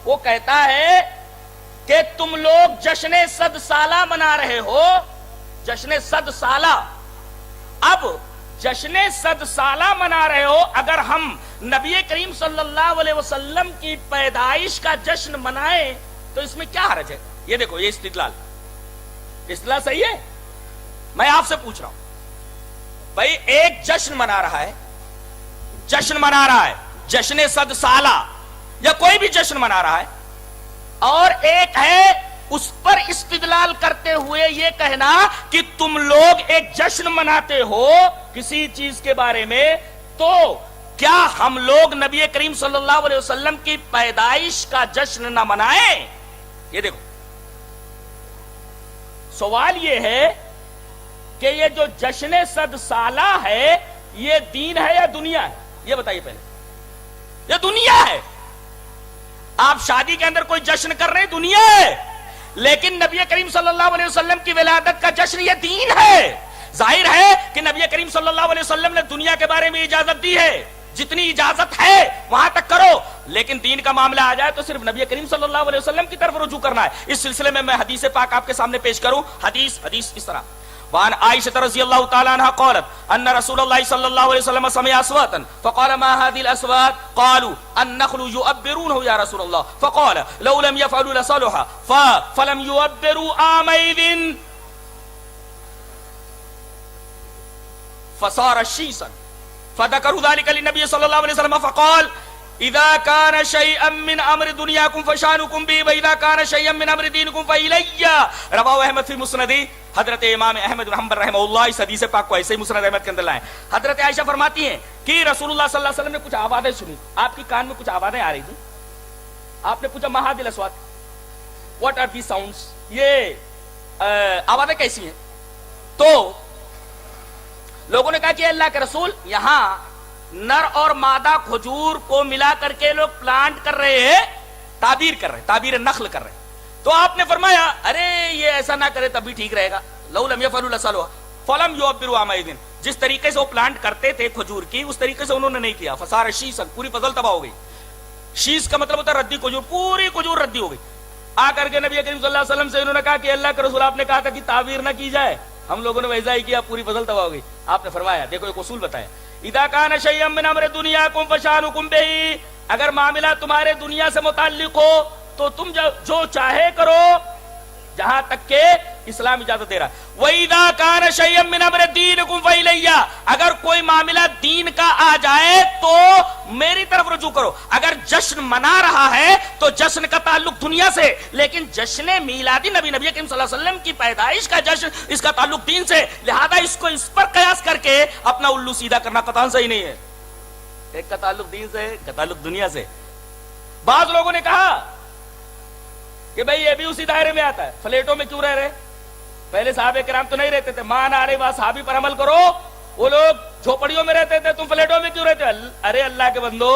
وہ کہتا ہے کہ تم لوگ جشن 100 سالہ منا رہے ہو، جشن 100 سالہ، اب جشن 100 سالہ منا رہے ہو، اگر ہم نبی کریم صلی اللہ علیہ وسلم کی پیدائش کا جشن منائیں تو اس میں کیا حرج ہے؟ یہ دیکھو یہ استدلال صحیح ہے؟ میں آپ سے پوچھ رہا ہوں بھائی، ایک جشن منا رہا ہے، جشن 100 سالہ یا کوئی بھی جشن منا رہا ہے، اور ایک ہے اس پر استدلال کرتے ہوئے یہ کہنا کہ تم لوگ ایک جشن مناتے ہو کسی چیز کے بارے میں، تو کیا ہم لوگ نبی کریم صلی اللہ علیہ وسلم کی پیدائش کا جشن نہ منائیں؟ یہ دیکھو سوال یہ ہے کہ یہ جو جشن 100 سالہ ہے یہ دین ہے یا دنیا ہے؟ یہ بتائیے پہلے، یہ دنیا ہے۔ آپ شادی کے اندر کوئی جشن کر رہے ہیں، دنیا ہے، لیکن نبی کریم صلی اللہ علیہ وسلم کی ولادت کا جشن یہ دین ہے۔ ظاہر ہے کہ نبی کریم صلی اللہ علیہ وسلم نے دنیا کے بارے میں اجازت دی ہے، جتنی اجازت ہے وہاں تک کرو، لیکن دین کا معاملہ آ جائے تو صرف نبی کریم صلی اللہ علیہ وسلم کی طرف رجوع کرنا ہے۔ اس سلسلے میں حدیث پاک آپ کے سامنے پیش کروں۔ حدیث اس طرح، وعن عائشة رضی اللہ تعالی عنہ قالت ان رسول اللہ صلی اللہ علیہ وسلم سمع اصواتا فقال ما هذه الاصوات قالوا النخل يؤبرونه يا رسول الله فقال لو لم يفعلوا لصلح فلم يؤبروا عامئذ فصار شيسا فذكروا ذلك للنبي صلى الله عليه وسلم فقال اذا كان شيئا من امر دنياكم فشانكم به واذا كان شيئا من امر دينكم فإلي۔ رواه احمد فی مسند، حضرت امام احمد بن حنبل رحمہ اللہ اس حدیث پاک کو ایسے ہی مسند احمد کے اندر لائیں۔ حضرت عائشہ فرماتی ہیں کہ رسول اللہ صلی اللہ علیہ وسلم نے کچھ آوازیں سنی، آپ کی کان میں کچھ آوازیں آ رہی تھی، آپ نے پوچھا ما هذه الاصوات، what are these sounds، یہ آوازیں کیسی ہیں؟ تو لوگوں نے کہا کہ اللہ کے رسول، یہاں نر اور مادہ کھجور کو ملا کر کے لوگ پلانٹ کر رہے ہیں، تعبیر نخل کر رہے ہیں۔ تو آپ نے فرمایا ارے یہ ایسا نہ کرے تب بھی ٹھیک رہے گا، لو لم يفعلوا لصلوا فلم يؤبروا عامئذ، جس طریقے سے وہ پلانٹ کرتے تھے کھجور کی اس طریقے سے انہوں نے نہیں کیا، فصار شیسا، پوری فصل تباہ ہو گئی۔ شیس کا مطلب ہوتا ہے ردی کھجور، پوری کھجور ردی ہو گئی۔ آ کر کے نبی کریم صلی اللہ علیہ وسلم سے انہوں نے کہا کہ اللہ کے رسول آپ نے کہا تھا کہ تعبیر نہ کی جائے، ہم لوگوں نے ویسا ہی کیا، پوری فصل تباہ ہو گئی۔ آپ نے فرمایا دیکھو ایک اصول بتایا، اذا کان شیئا من امر دنیاکم فشانکم بہ، اگر معاملہ تمہارے دنیا سے متعلق ہو تو تم جو چاہے کرو، جہاں تک کہ اسلام اجازت دے رہا ہے۔ وَإِذَا كَانَ شَيْئًا مِّنْ أَمْرِ دِينِكُمْ فَإِلَيَّ، اگر کوئی معاملہ دین کا آ جائے تو میری طرف رجوع کرو۔ اگر جشن منا رہا ہے تو جشن کا تعلق دنیا سے، لیکن جشن میلادی نبی کریم صلی اللہ علیہ وسلم کی پیدائش کا جشن، اس کا تعلق دین سے، لہذا اس کو اس پر قیاس کر کے اپنا الو سیدھا کرنا قطعاً صحیح نہیں ہے۔ ایک کا تعلق دین سے، ایک کا تعلق دنیا سے۔ بعض لوگوں نے کہا کہ بھئی یہ بھی اسی دائرے میں آتا ہے، فلیٹوں میں کیوں رہ رہے؟ پہلے صحابہ کرام تو نہیں رہتے تھے، مان آ رہے بات صحابی پر عمل کرو، وہ لوگ جھوپڑیوں میں رہتے تھے، تم فلیٹوں میں کیوں رہتے؟ ارے اللہ کے بندو،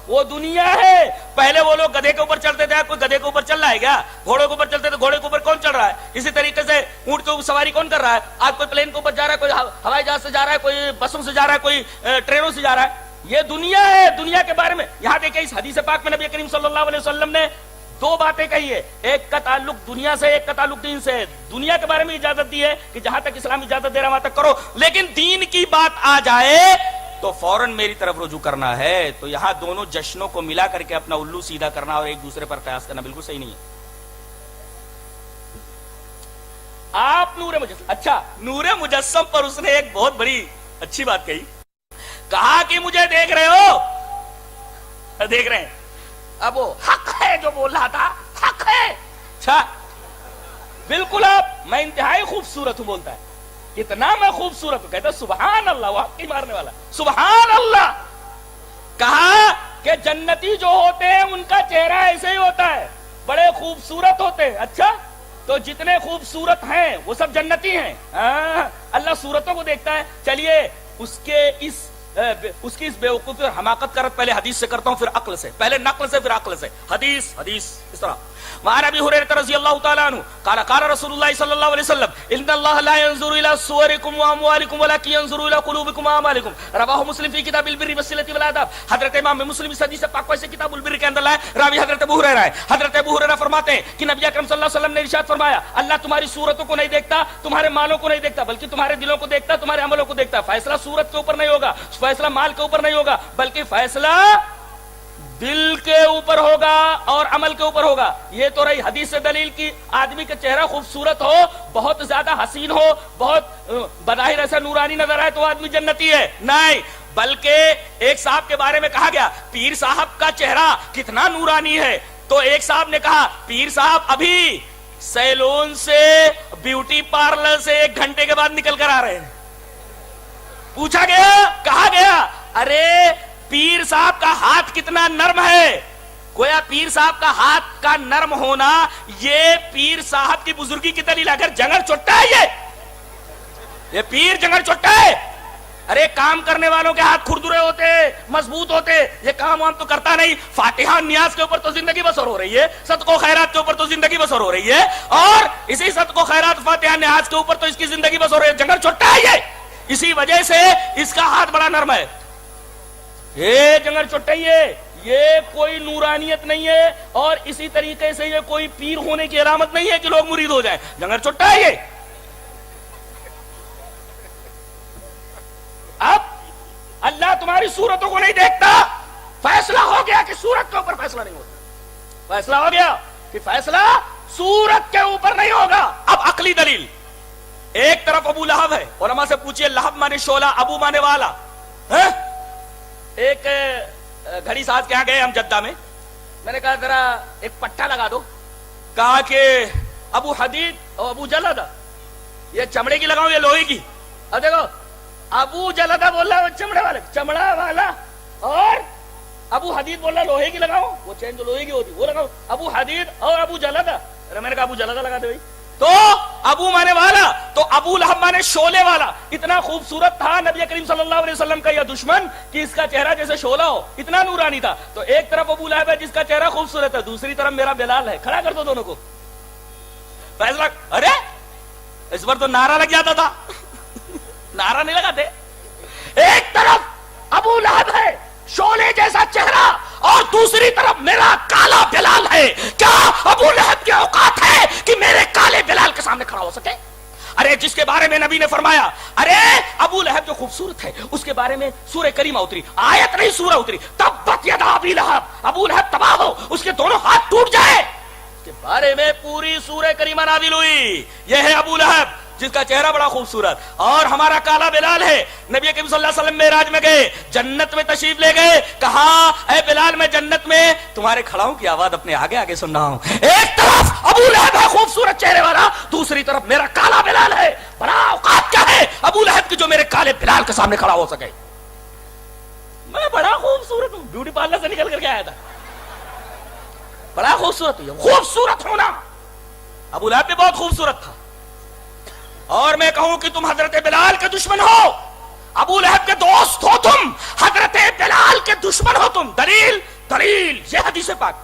وہ دنیا ہے۔ پہلے وہ لوگ گدھے کے اوپر چلتے تھے، کوئی گدھے کے اوپر چل رہا ہے کیا؟ گھوڑوں کے اوپر چلتے تھے، گھوڑے کے اوپر کون چل رہا ہے؟ اسی طریقے سے اونٹ کے اوپر سواری کون کر رہا ہے؟ آج کوئی پلین کے اوپر جا رہا ہے، کوئی ہوائی جہاز سے جا رہا ہے، کوئی بسوں سے جا رہا ہے، کوئی ٹرینوں سے جا رہا ہے۔ یہ دنیا ہے، دنیا کے بارے میں یہاں دیکھیں اس حدیث پاک میں نبی کریم صلی اللہ علیہ وسلم نے دو باتیں کہی ہے، ایک کا تعلق دنیا سے، ایک کا تعلق دین سے۔ دنیا کے بارے میں اجازت دی ہے کہ جہاں تک اسلام اجازت دے رہا وہاں تک کرو، لیکن دین کی بات آ جائے تو فوراً میری طرف رجوع کرنا ہے۔ تو یہاں دونوں جشنوں کو ملا کر کے اپنا الو سیدھا کرنا اور ایک دوسرے پر قیاس کرنا بالکل صحیح نہیں ہے۔ آپ نور مجسم. اچھا نور مجسم پر اس نے ایک بہت بڑی اچھی بات کہی, کہا کہ مجھے دیکھ رہے ہو, دیکھ رہے ہیں, اب وہ حق ہے جو بول رہا تھا, حق ہے. اچھا بالکل آپ, میں انتہائی خوبصورت ہوں, بولتا ہے کتنا میں خوبصورت ہوں, کہتا سبحان اللہ, وہ حق کی مارنے والا, سبحان اللہ. کہا کہ جنتی جو ہوتے ہیں ان کا چہرہ ایسے ہی ہوتا ہے, بڑے خوبصورت ہوتے ہیں. اچھا تو جتنے خوبصورت ہیں وہ سب جنتی ہیں. اللہ صورتوں کو دیکھتا ہے. چلیے اس کی اس بیوقوفی اور حماقت کا رد پہلے حدیث سے کرتا ہوں, پھر عقل سے, پہلے نقل سے پھر عقل سے. حدیث اس طرح, وعن ابی ہریرہ رضی اللہ تعالی عنہ قال قال رسول اللہ صلی اللہ علیہ وسلم ان اللہ لا ينظر الى صوركم واموالكم ولكن ينظر الى قلوبكم واعمالكم, رواہ مسلم فی کتاب البر والصلۃ والآداب. حضرت امام مسلم اس حدیث پاک سے کتاب البر کے اندر لائے, راوی حضرت ابو ہریرہ ہے. حضرت ابو ہریرہ فرماتے ہیں کہ نبی اکرم صلی اللہ علیہ وسلم نے ارشاد فرمایا, اللہ تمہاری صورتوں کو نہیں دیکھتا, تمہارے مالوں کو نہیں دیکھتا, بلکہ تمہارے دلوں کو دیکھتا, تمہارے عملوں کو دیکھتا. فیصلہ صورت کے اوپر نہیں ہوگا, فیصلہ مال کے اوپر نہیں ہوگا, بلکہ فیصلہ دل کے اوپر ہوگا اور عمل کے اوپر ہوگا. یہ تو رہی حدیث سے دلیل کی آدمی کا چہرہ خوبصورت ہو, بہت زیادہ حسین ہو, بہت بظاہر ایسا نورانی نظر آئے تو آدمی جنتی ہے, نہیں. بلکہ ایک صاحب کے بارے میں کہا گیا پیر صاحب کا چہرہ کتنا نورانی ہے, تو ایک صاحب نے کہا پیر صاحب ابھی سیلون سے, بیوٹی پارلر سے 1 گھنٹے کے بعد نکل کر آ رہے ہیں. پوچھا گیا, کہا گیا ارے پیر صاحب کا ہاتھ کتنا نرم ہے. گویا پیر صاحب کا ہاتھ کا نرم ہونا یہ پیر صاحب کی بزرگی کی دلیل. اگر جنگل چٹا ہے یہ پیر جنگل چٹا ہے. ارے کام کرنے والوں کے ہاتھ کھردرے ہوتے, مضبوط ہوتے, یہ کام وام تو کرتا نہیں. فاتحہ نیاز کے اوپر تو زندگی بسر ہو رہی ہے, صدق و خیرات کے اوپر تو زندگی بسر ہو رہی ہے, اور اسی صدق و خیرات فاتحہ نیاز کے اوپر تو اس کی زندگی بسر ہو رہی ہے. جنگل چٹا ہے یہ, اسی وجہ سے اس کا ہاتھ بڑا نرم ہے. یہ جنگل چٹائی ہے, یہ کوئی نورانیت نہیں ہے, اور اسی طریقے سے یہ کوئی پیر ہونے کی علامت نہیں ہے کہ لوگ مرید ہو جائیں. جنگل چٹا ہے یہ. اب اللہ تمہاری صورتوں کو نہیں دیکھتا, فیصلہ ہو گیا کہ صورت کے اوپر فیصلہ نہیں ہوتا, فیصلہ ہو گیا کہ فیصلہ صورت کے اوپر نہیں ہوگا. اب عقلی دلیل, ایک طرف ابو لہب ہے, علماء سے پوچھئے لہب مانے شعلہ, ابو مانے والا. ایک گھڑی ساز کے یہاں گئے ہم جدہ میں, میں نے کہا ذرا ایک پٹا لگا دو. کہا کہ ابو حدید اور ابو جلدہ, یہ چمڑے کی لگاؤں یا لوہے کی؟ اب دیکھو ابو جلدہ بول رہا ہے چمڑے والا, چمڑا والا, اور ابو حدید بول رہا لوہے کی لگاؤ, وہ چین جو لوہے کی ہوتی وہ لگاؤ. ابو حدید اور ابو جلدہ, میں نے کہا ابو جلدہ لگا دے بھائی. تو ابو مانے والا, تو ابو لہب مانے شعلے والا. اتنا خوبصورت تھا نبی کریم صلی اللہ علیہ وسلم کا یہ دشمن کہ اس کا چہرہ جیسے شعلہ ہو, اتنا نورانی تھا. تو ایک طرف ابو لہب ہے جس کا چہرہ خوبصورت ہے, دوسری طرف میرا بلال ہے. کھڑا کر دو دونوں کو, فیصلہ. ارے اس پر تو نعرہ لگ جاتا تھا, نعرہ نہیں لگاتے. ایک طرف ابو لہب ہے شعلے جیسا چہرہ, اور دوسری طرف میرا کالا بلال ہے. کیا ابو لہب کے اوقات ہے کہ میرے کالے بلال کے سامنے کھڑا ہو سکے؟ ارے جس کے بارے میں نبی نے فرمایا, ارے ابو لہب جو خوبصورت ہے اس کے بارے میں سورہ کریمہ اتری, آیت نہیں سورہ اتری, تبت یدا ابی لہب, ابو لہب تباہ ہو, اس کے دونوں ہاتھ ٹوٹ جائے, اس کے بارے میں پوری سورہ کریمہ نازل ہوئی. یہ ہے ابو لہب جس کا چہرہ بڑا خوبصورت. اور ہمارا کالا بلال ہے, نبی کریم صلی اللہ علیہ وسلم معراج میں گئے, جنت میں تشریف لے گئے, کہا اے بلال میں جنت میں تمہارے کھڑاؤں کی آواز اپنے آگے آگے سن رہا ہوں. ایک طرف ابو لہب ہے خوبصورت چہرے والا, دوسری طرف میرا کالا بلال ہے. بڑا اوقات کیا ہے ابو لہب کی جو میرے کالے بلال کے سامنے کھڑا ہو سکے. میں بڑا خوبصورت ہوں, بیوٹی پارلر سے نکل کر کے آیا تھا, بڑا خوبصورت ہوں. خوبصورت ہونا, ابو لہب بھی بہت خوبصورت تھا. اور میں کہوں کہ تم حضرت بلال کے دشمن ہو, ابو لہب کے دوست ہو تم, حضرت بلال کے دشمن ہو تم. دلیل یہ حدیث پاک.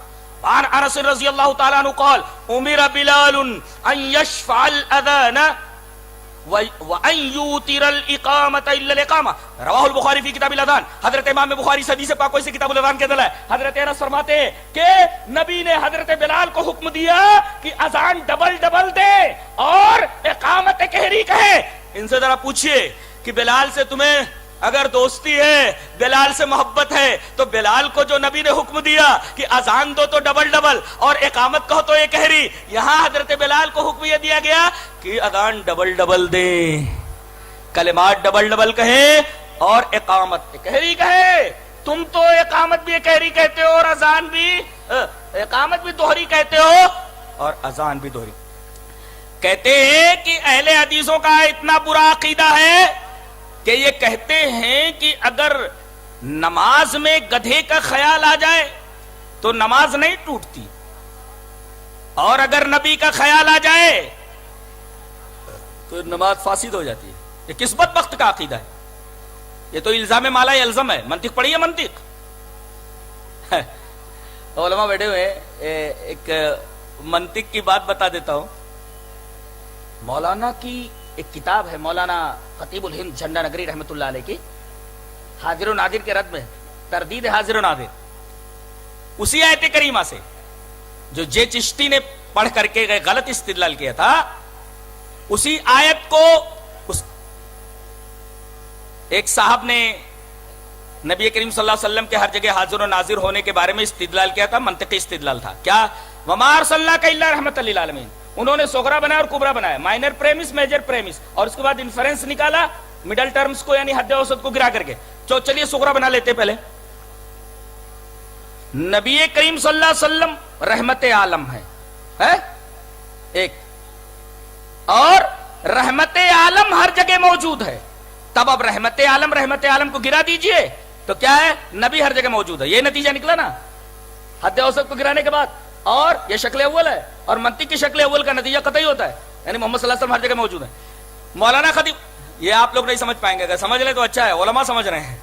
عن انس رضی اللہ تعالی عنہ قال امر بلال ان يشفع الاذان وان يوتر الاقامه الا الاقامه, رواہ البخاری فی کتاب الاذان. حضرت امام بخاری سے حدیث پاک سے کتاب الاذان کے اندر ہے. حضرت انس فرماتے ہیں کہ نبی نے حضرت بلال کو حکم دیا کہ اذان ڈبل دے اور اقامت کہری کہے. ان سے ذرا پوچھئے کہ بلال سے تمہیں اگر دوستی ہے، بلال سے محبت ہے، تو بلال کو جو نبی نے حکم دیا کہ اذان دو تو ڈبل ڈبل اور اقامت کہو تو ایک کہری، یہاں حضرت بلال کو حکم یہ دیا گیا کہ اذان ڈبل ڈبل دیں، کلمات ڈبل ڈبل کہیں اور اقامت کہری کہے۔ تم تو اقامت بھی کہری کہتے ہو اور اذان بھی، اقامت بھی دوہری کہتے ہو اور اذان بھی دوہری۔ کہتے ہیں کہ اہل حدیثوں کا اتنا برا عقیدہ ہے کہ یہ کہتے ہیں کہ اگر نماز میں گدھے کا خیال آ جائے تو نماز نہیں ٹوٹتی، اور اگر نبی کا خیال آ جائے تو نماز فاسد ہو جاتی ہے۔ یہ کس بدبخت کا عقیدہ ہے؟ یہ تو الزام مالا الزم ہے۔ منطق پڑھی ہے، منطق علماء بیٹھے ہوئے، ایک منطق کی بات بتا دیتا ہوں۔ مولانا کی ایک کتاب ہے، مولانا خطیب الہند جھنڈا نگری رحمت اللہ علیہ کی، حاضر و ناظر کے رد میں تردید حاضر و ناظر، اسی آیت کریمہ سے جو جے چشتی نے پڑھ کر کے غلط استدلال کیا تھا، اسی آیت کو ایک صاحب نے نبی کریم صلی اللہ علیہ وسلم کے ہر جگہ حاضر و ناظر ہونے کے بارے میں استدلال کیا تھا، منطقی استدلال تھا۔ کیا؟ وَمَا أَرْسَلْنَاكَ إِلَّا رَحْمَةً لِّلْعَالَمِينَ۔ انہوں نے صغرا بنایا اور کبرا بنایا، مائنر پریمس میجر پریمس، اور اس کے بعد انفرنس نکالا مڈل ٹرمز کو یعنی حد اوسط کو گرا کر کے۔ چلیے صغرا بنا لیتے پہلے۔ نبی کریم صلی اللہ علیہ وسلم رحمت عالم ہے ایک، اور رحمت عالم ہر جگہ موجود ہے۔ تب اب رحمت عالم کو گرا دیجئے تو کیا ہے؟ نبی ہر جگہ موجود ہے، یہ نتیجہ نکلا نا حد اوسط کو گرانے کے بعد۔ اور یہ شکل اول ہے، اور منطق کی شکل اول کا نتیجہ قطعی ہوتا ہے، یعنی محمد صلی اللہ علیہ وسلم ہر جگہ موجود ہے۔ مولانا خطیب، یہ آپ لوگ نہیں سمجھ پائیں گے، اگر سمجھ لیں تو اچھا ہے، علماء سمجھ رہے ہیں،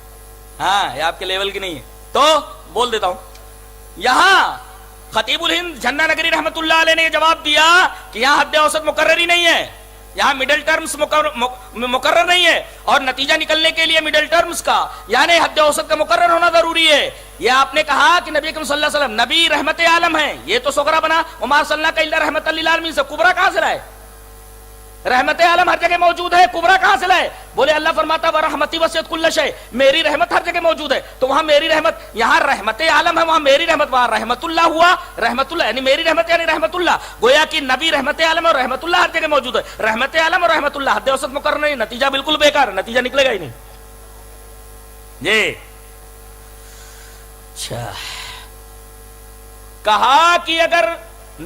ہاں یہ آپ کے لیول کی نہیں ہے تو بول دیتا ہوں۔ یہاں خطیب الہند جھنڈا نگری رحمت اللہ علیہ نے یہ جواب دیا کہ یہاں حد اوسط مقرر ہی نہیں ہے، یہاں مڈل ٹرمز مقرر نہیں ہے، اور نتیجہ نکلنے کے لیے مڈل ٹرمز کا یعنی حد اوسط کا مقرر ہونا ضروری ہے۔ یہ آپ نے کہا کہ نبی کریم صلی اللہ علیہ وسلم نبی رحمت عالم ہے، یہ تو صغرا بنا، وما ارسلناک الا رحمۃ للعالمین سے کبرا کہاں سے لائے؟ رحمت عالم ہر جگہ موجود ہے، کبرا کہاں سے لائے؟ بولے اللہ فرماتا ورحمتی وسعت کل شیء، میری رحمت ہر جگہ موجود ہے، تو وہاں میری رحمت، یہاں رحمت عالم ہے وہاں میری رحمت، وہاں رحمت اللہ ہوا، رحمت اللہ یعنی میری رحمت یعنی رحمت اللہ، گویا کہ نبی رحمت عالم اور رحمت اللہ ہر جگہ موجود ہے، رحمت عالم اور رحمت اللہ حد اوسط مقرر نہیں، نتیجہ بالکل بیکار، نتیجہ نکلے گا ہی نہیں۔ جی اچھا، کہا کہ اگر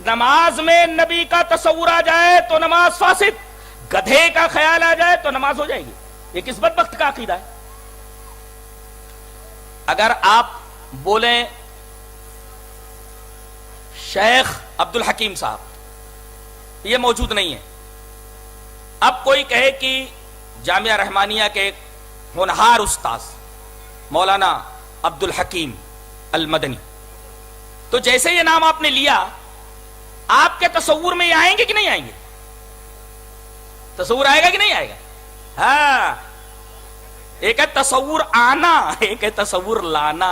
نماز میں نبی کا تصور آ جائے تو نماز فاسد، گدھے کا خیال آ جائے تو نماز ہو جائے گی۔ یہ کس بدبخت کا عقیدہ ہے؟ اگر آپ بولیں شیخ عبد الحکیم صاحب یہ موجود نہیں ہے، اب کوئی کہے کہ جامعہ رحمانیہ کے ہونہار استاذ مولانا عبد الحکیم المدنی، تو جیسے یہ نام آپ نے لیا، آپ کے تصور میں یہ آئیں گے کہ نہیں آئیں گے؟ تصور آئے گا کہ نہیں آئے گا؟ ہاں، ایک ہے تصور آنا، ایک ہے تصور لانا۔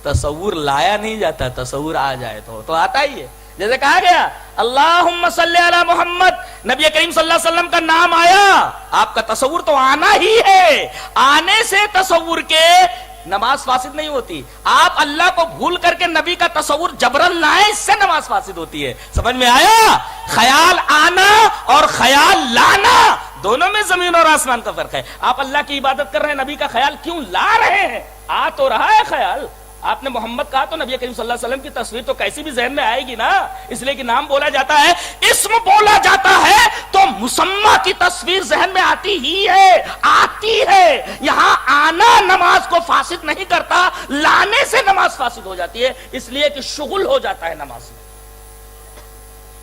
تصور لایا نہیں جاتا، تصور آ جائے تو آتا ہی ہے۔ جیسے کہا گیا اللہم صلی علی محمد، نبی کریم صلی اللہ علیہ وسلم کا نام آیا، آپ کا تصور تو آنا ہی ہے، آنے سے تصور کے نماز فاسد نہیں ہوتی۔ آپ اللہ کو بھول کر کے نبی کا تصور جبرن لائیں، اس سے نماز فاسد ہوتی ہے۔ سمجھ میں آیا؟ خیال آنا اور خیال لانا دونوں میں زمین اور آسمان کا فرق ہے۔ آپ اللہ کی عبادت کر رہے ہیں، نبی کا خیال کیوں لا رہے ہیں؟ آ تو رہا ہے خیال، آپ نے محمد کہا تو نبی کریم صلی اللہ علیہ وسلم کی تصویر تو کیسی بھی ذہن میں آئے گی نا، اس لیے کہ نام بولا جاتا ہے، اسم بولا جاتا ہے تو مسمى کی تصویر ذہن میں آتی ہی ہے، آتی ہے۔ یہاں آنا نماز کو فاسد نہیں کرتا، لانے سے نماز فاسد ہو جاتی ہے، اس لیے کہ شغل ہو جاتا ہے نماز میں۔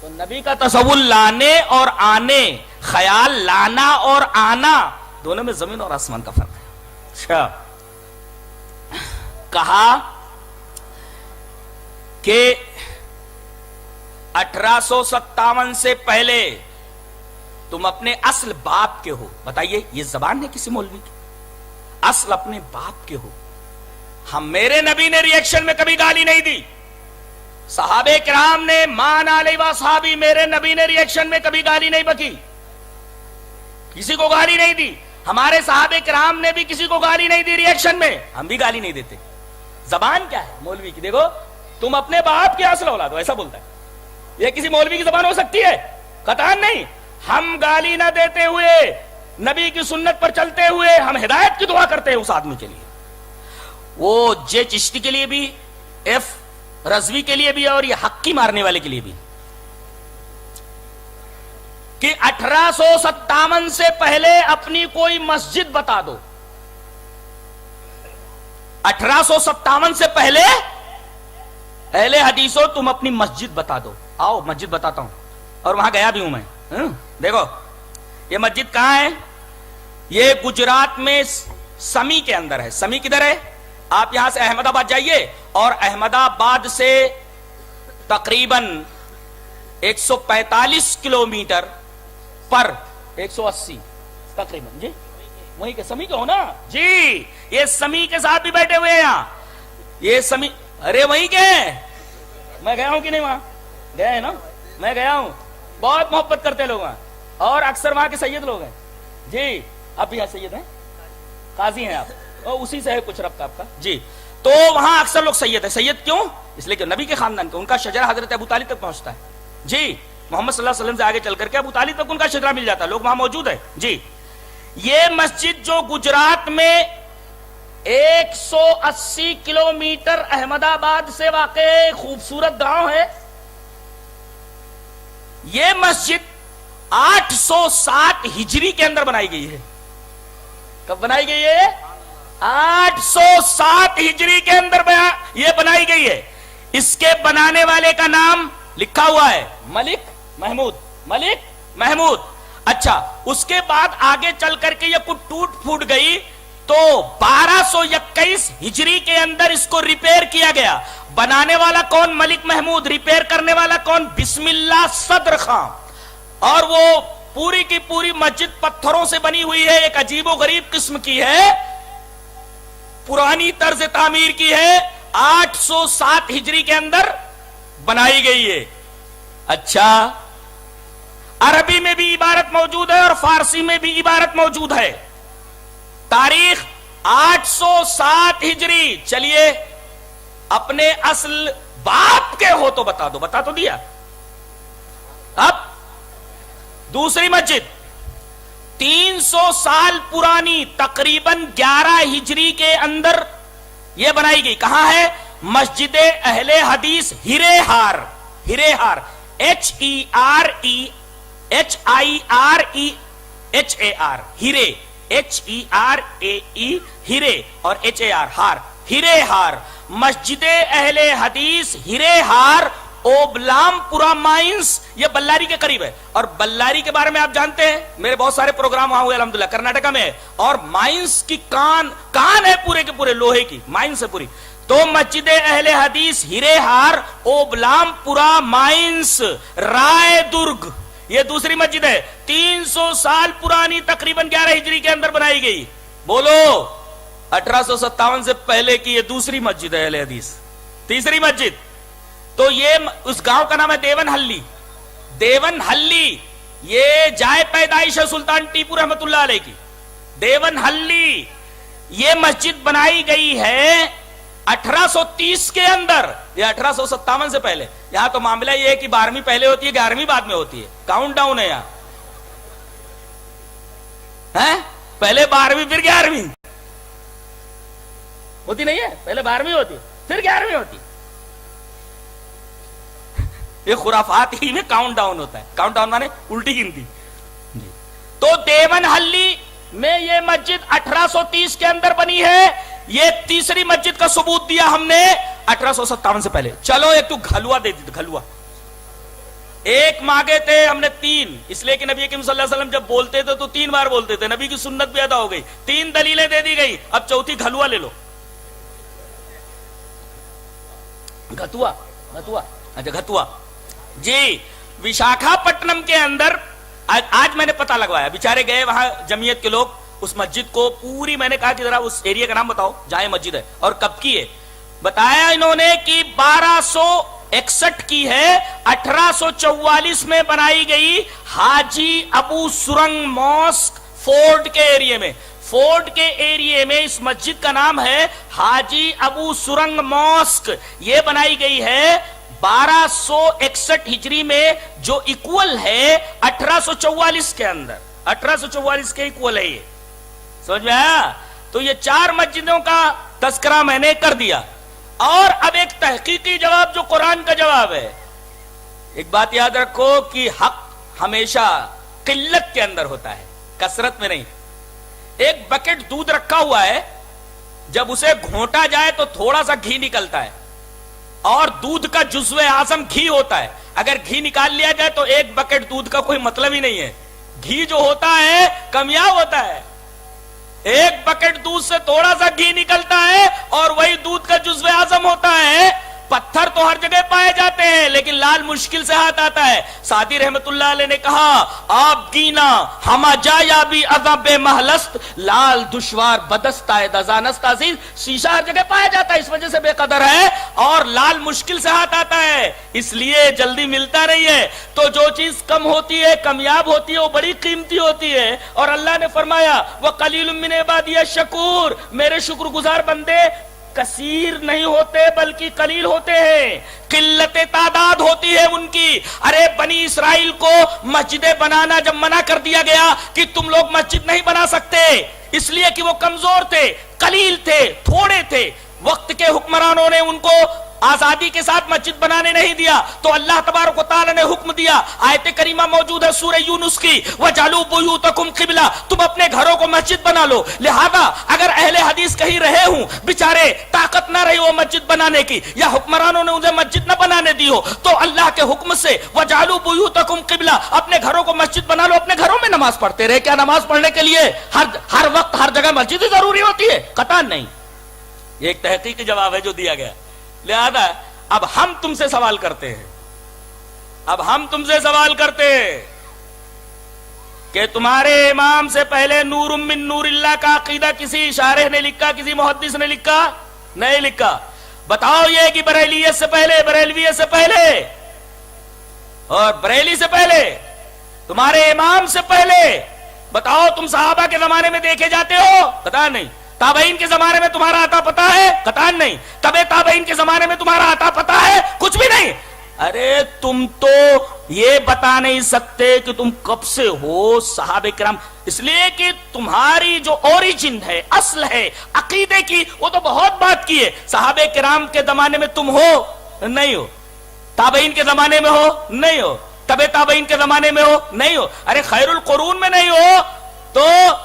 تو نبی کا تصور لانے اور آنے، خیال لانا اور آنا دونوں میں زمین اور آسمان کا فرق ہے۔ اچھا، کہا کہ 1857 سے پہلے تم اپنے اصل باپ کے ہو۔ بتائیے یہ زبان ہے کسی مولوی کی؟ اصل اپنے باپ کے ہو۔ ہم میرے نبی نے ریئیکشن میں کبھی گالی نہیں دی، صحابہ کرام نے مان علیہ و صحابی، میرے نبی نے ریئیکشن میں کبھی گالی نہیں بکی، کسی کو گالی نہیں دی۔ ہمارے صحابہ کرام نے بھی کسی کو گالی نہیں دی ریئیکشن میں، ہم بھی گالی نہیں دیتے. زبان کیا ہے مولوی کی؟ دیکھو تم اپنے باپ کی اصل اولاد ہو، ایسا بولتا ہے. یہ کسی مولوی کی زبان ہو سکتی ہے؟ قطعاً نہیں. ہم گالی نہ دیتے ہوئے، نبی کی سنت پر چلتے ہوئے ہم ہدایت کی دعا کرتے ہیں اس آدمی کے لیے. وہ جے چشتی کے لیے بھی، ایف رضوی کے لیے بھی، اور یہ حقی مارنے والے کے لیے بھی، کہ 1857 سے پہلے اپنی کوئی مسجد بتا دو. 1857 سے پہلے اہل حدیثوں تم اپنی مسجد بتا دو. آؤ مسجد بتاتا ہوں، اور وہاں گیا بھی ہوں میں. دیکھو یہ مسجد کہاں ہے؟ یہ گجرات میں سمی کے اندر ہے. سمی کدھر ہے؟ آپ یہاں سے احمد آباد جائیے، اور احمد آباد سے تقریباً 145 کلومیٹر پر 180 تقریباً. جی وہیں کے سمی کے ہو نا جی؟ یہ سمی کے ساتھ بھی بیٹھے ہوئے ہیں یہاں. یہ سمی، ارے وہیں کے ہیں. میں گیا ہوں کہ نہیں؟ وہاں گئے ہیں نا؟ میں گیا ہوں. بہت محبت کرتے لوگ وہاں، اور اکثر وہاں کے سید لوگ ہیں. جی آپ بھی یہاں سید ہیں، قاضی ہیں آپ، اور اسی سے ہے کچھ ربط آپ کا. جی تو وہاں اکثر لوگ سید ہیں. سید کیوں؟ اس لیے کہ نبی کے خاندان کے، ان کا شجرہ حضرت ابو طالب تک پہنچتا ہے. جی محمد صلی اللہ علیہ وسلم سے آگے چل کر کے ابو طالب تک ان کا شجرہ مل جاتا ہے. لوگ وہاں موجود ہیں. جی یہ مسجد جو گجرات میں 180 کلومیٹر احمد آباد سے واقع خوبصورت گاؤں ہے، یہ مسجد 807 ہجری کے اندر بنائی گئی ہے. کب بنائی گئی ہے؟ 807 ہجری کے اندر یہ بنائی گئی ہے. اس کے بنانے والے کا نام لکھا ہوا ہے ملک محمود. ملک محمود. اچھا اس کے بعد آگے چل کر کے یہ کچھ ٹوٹ پھوٹ گئی، تو 1221 ہجری کے اندر اس کو ریپیئر کیا گیا. بنانے والا کون؟ ملک محمود. ریپیئر کرنے والا کون؟ بسم اللہ صدر خان. اور وہ پوری کی پوری مسجد پتھروں سے بنی ہوئی ہے، ایک عجیب و غریب قسم کی ہے، پرانی طرز تعمیر کی ہے. 807 ہجری کے اندر بنائی گئی ہے. اچھا عربی میں بھی عبارت موجود ہے اور فارسی میں بھی عبارت موجود ہے. تاریخ 807 ہجری. چلیے اپنے اصل باپ کے ہو تو بتا دو. بتا تو دیا. اب دوسری مسجد 300 سال پرانی، تقریباً 11 ہجری کے اندر یہ بنائی گئی. کہاں ہے؟ مسجد اہل حدیث ہیرے ہار. ہیرے ہار HEREHIREHAR ہیرے، HERAE ہیرے اور HAR ہار. ہیرے ہار مسجد اہل حدیث ہیرے ہار، اوبلام پورا مائنس. یہ بلاری کے قریب ہے. اور بلاری کے بارے میں آپ جانتے ہیں، میرے بہت سارے پروگرام وہاں ہوئے الحمدللہ، کرناٹکا میں ہے. اور مائنس کی کان ہے پورے کے پورے لوہے کی، مائنس ہے پوری. تو مسجد اہل حدیث ہیرے ہار، اوبلام پورا مائنس، رائے درگ، یہ دوسری مسجد ہے. 300 سال پرانی، تقریباً 11 ہجری کے اندر بنائی گئی. بولو 1857 سے پہلے کی یہ دوسری مسجد ہے اہل حدیث. تیسری مسجد تو یہ اس گاؤں کا نام ہے دیون ہلی. دیون ہلی یہ جائے پیدائش ہے سلطان ٹیپو رحمت اللہ علیہ کی. دیون ہلی یہ مسجد بنائی گئی ہے 1830 کے اندر. یہ 1857 سے پہلے. یہاں تو معاملہ یہ ہے کہ 12ویں پہلے ہوتی ہے، 11ویں بعد میں ہوتی ہے. کاؤنٹ ڈاؤن ہے یہاں. پہلے 12ویں پھر 11ویں ہوتی نہیں ہے. پہلے 12ویں ہوتی ہے پھر 11ویں ہوتی ہے. یہ خرافات ہی میں کاؤنٹ ڈاؤن ہوتا ہے. کاؤنٹ ڈاؤن مانے الٹی گنتی. تو دیون ہلی میں یہ مسجد 1830 کے اندر بنی ہے. یہ تیسری مسجد کا ثبوت دیا ہم نے 1857 سے پہلے. چلو ایک تو گھلوا دے دی. گھلوا ایک مانگے تھے ہم نے 3، اس لیے کہ نبی کریم صلی اللہ علیہ وسلم جب بولتے تھے تو 3 بار بولتے تھے. نبی کی سنت بھی ادا ہو گئی. 3 دلیلیں دے دی گئی. اب چوتھی گھلوا لے لو. گھتوا. گھتوا اچھا گھتوا جی. وشاکھا پٹنم کے اندر آج میں نے پتہ لگوایا، بیچارے گئے وہاں جمعیت کے لوگ اس مسجد کو پوری، میں نے کہا کہ ذرا اس ایریا کا نام بتاؤ جہاں مسجد ہے اور کب کی ہے. بتایا انہوں نے کہ 1261 کی ہے. 1844 میں بنائی گئی حاجی ابو سرنگ ماسک فورٹ کے ایریے میں. فورٹ کے ایریے میں اس مسجد کا نام ہے حاجی ابو سرنگ ماسک. یہ بنائی گئی ہے 1261 ہجری میں، جو ایکول ہے 1844 کے اندر. 1844 کے ایکول ہے یہ. سمجھ میں آیا؟ تو یہ 4 مسجدوں کا تذکرہ میں نے کر دیا. اور اب ایک تحقیقی جواب جو قرآن کا جواب ہے. ایک بات یاد رکھو کہ حق ہمیشہ قلت کے اندر ہوتا ہے، کثرت میں نہیں. ایک بکٹ دودھ رکھا ہوا ہے، جب اسے گھونٹا جائے تو تھوڑا سا گھی نکلتا ہے، اور دودھ کا جزو اعظم گھی ہوتا ہے. اگر گھی نکال لیا جائے تو ایک بکٹ دودھ کا کوئی مطلب ہی نہیں ہے. گھی جو ہوتا ہے کمیاب ہوتا ہے. ایک بکٹ دودھ سے تھوڑا سا گھی نکلتا ہے اور وہی دودھ کا جزو اعظم ہوتا ہے. پتھر تو ہر جگہ پائے جاتے ہیں لیکن لال مشکل سے ہاتھ آتا ہے. سعدی رحمت اللہ علیہ نے کہا آپ گینا ہما جایا بھی عذاب محلست، لال دشوار بدست آئے دزانست عزیز. شیشہ ہر جگہ پایا جاتا ہے، اس وجہ سے بے قدر ہے، اور لال مشکل سے ہاتھ آتا ہے، اس لیے جلدی ملتا نہیں ہے. تو جو چیز کم ہوتی ہے، کمیاب ہوتی ہے، وہ بڑی قیمتی ہوتی ہے. اور اللہ نے فرمایا وَقَلِيلٌ مِّنْ عِبَادِيَ الشَّكُورُ، میرے شکر گزار بندے کثیر نہیں ہوتے بلکہ قلیل ہوتے ہیں، قلت تعداد ہوتی ہے ان کی. ارے بنی اسرائیل کو مسجدیں بنانا جب منع کر دیا گیا کہ تم لوگ مسجد نہیں بنا سکتے، اس لیے کہ وہ کمزور تھے، قلیل تھے، تھوڑے تھے. وقت کے حکمرانوں نے ان کو آزادی کے ساتھ مسجد بنانے نہیں دیا، تو اللہ تبارک و تعالی نے حکم دیا. آیت کریمہ موجود ہے سورہ یونس کی، وَجَعَلُوا بُيُوتَكُمْ قِبْلَةً، تم اپنے گھروں کو مسجد بنا لو. لہذا اگر اہل حدیث کہیں رہے ہوں، بیچارے طاقت نہ رہی وہ مسجد بنانے کی، یا حکمرانوں نے انہیں مسجد نہ بنانے دی ہو، تو اللہ کے حکم سے وَجَعَلُوا بُيُوتَكُمْ قِبْلَةً، اپنے گھروں کو مسجد بنا لو، اپنے گھروں میں نماز پڑھتے رہے. کیا نماز پڑھنے کے لیے ہر وقت ہر جگہ مسجد ضروری ہوتی ہے؟ قطعاً نہیں. یہ ایک تحقیقی جواب ہے جو دیا گیا. لہذا اب ہم تم سے سوال کرتے ہیں، کہ تمہارے امام سے پہلے نور من نور اللہ کا عقیدہ کسی شارح نے لکھا، کسی محدث نے لکھا؟ نہیں لکھا. بتاؤ یہ کہ بریلیت سے پہلے، بریلویت سے پہلے اور بریلی سے پہلے، تمہارے امام سے پہلے، بتاؤ تم صحابہ کے زمانے میں دیکھے جاتے ہو؟ پتہ نہیں. تابعین کے زمانے میں تمہارا عطا پتہ ہے؟ قطعاً نہیں. تبع تابعین کے زمانے میں تمہارا عطا پتہ ہے؟ کچھ بھی نہیں. ارے تم تو یہ بتا نہیں سکتے کہ تم کب سے ہو صحابہ کرام، اس لیے کہ تمہاری جو اوریجن ہے، اصل ہے عقیدے کی، وہ تو بہت بات کی ہے. صحابہ کرام کے زمانے میں تم ہو؟ نہیں ہو. تابعین کے زمانے میں ہو؟ نہیں ہو. تبع تابعین کے زمانے میں ہو؟ نہیں ہو. ارے خیر القرون میں نہیں ہو تو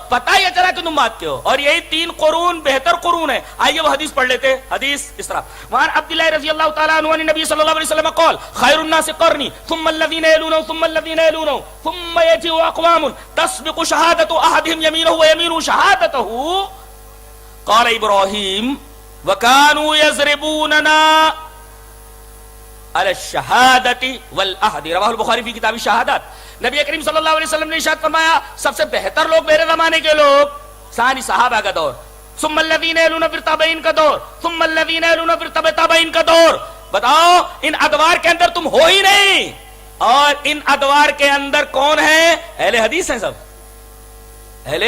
پتہ یہ چلا کہ تم بات کے ہو. اور یہی 3 قرون بہتر قرون ہے. آئیے وہ حدیث پڑھ لیتے. حدیث اس طرح، وہاں عبداللہ رضی اللہ تعالیٰ عنہ نبی صلی اللہ علیہ وسلم قال خیر الناس قرنی ثم الذین یلونهم ثم الذین یلونهم ثم یجیء اقوام تسبق شہادت احدهم یمینه ویمین شہادته قال ابراہیم وکانوا یضربوننا علی الشہادت والعہد، رواہ البخاری فی کتاب الشہادات. نبی کریم صلی اللہ علیہ وسلم نے ارشاد فرمایا سب سے بہتر لوگ میرے زمانے کے لوگ ثانی صحابہ کا دور، ثم الذین یلون پھر تابعین کا دور، ثم الذین یلون پھر تبع تابعین کا دور. بتاؤ ان ادوار کے اندر تم ہو ہی نہیں. اور ان ادوار کے اندر کون ہیں؟ اہل حدیث ہیں، سب اہل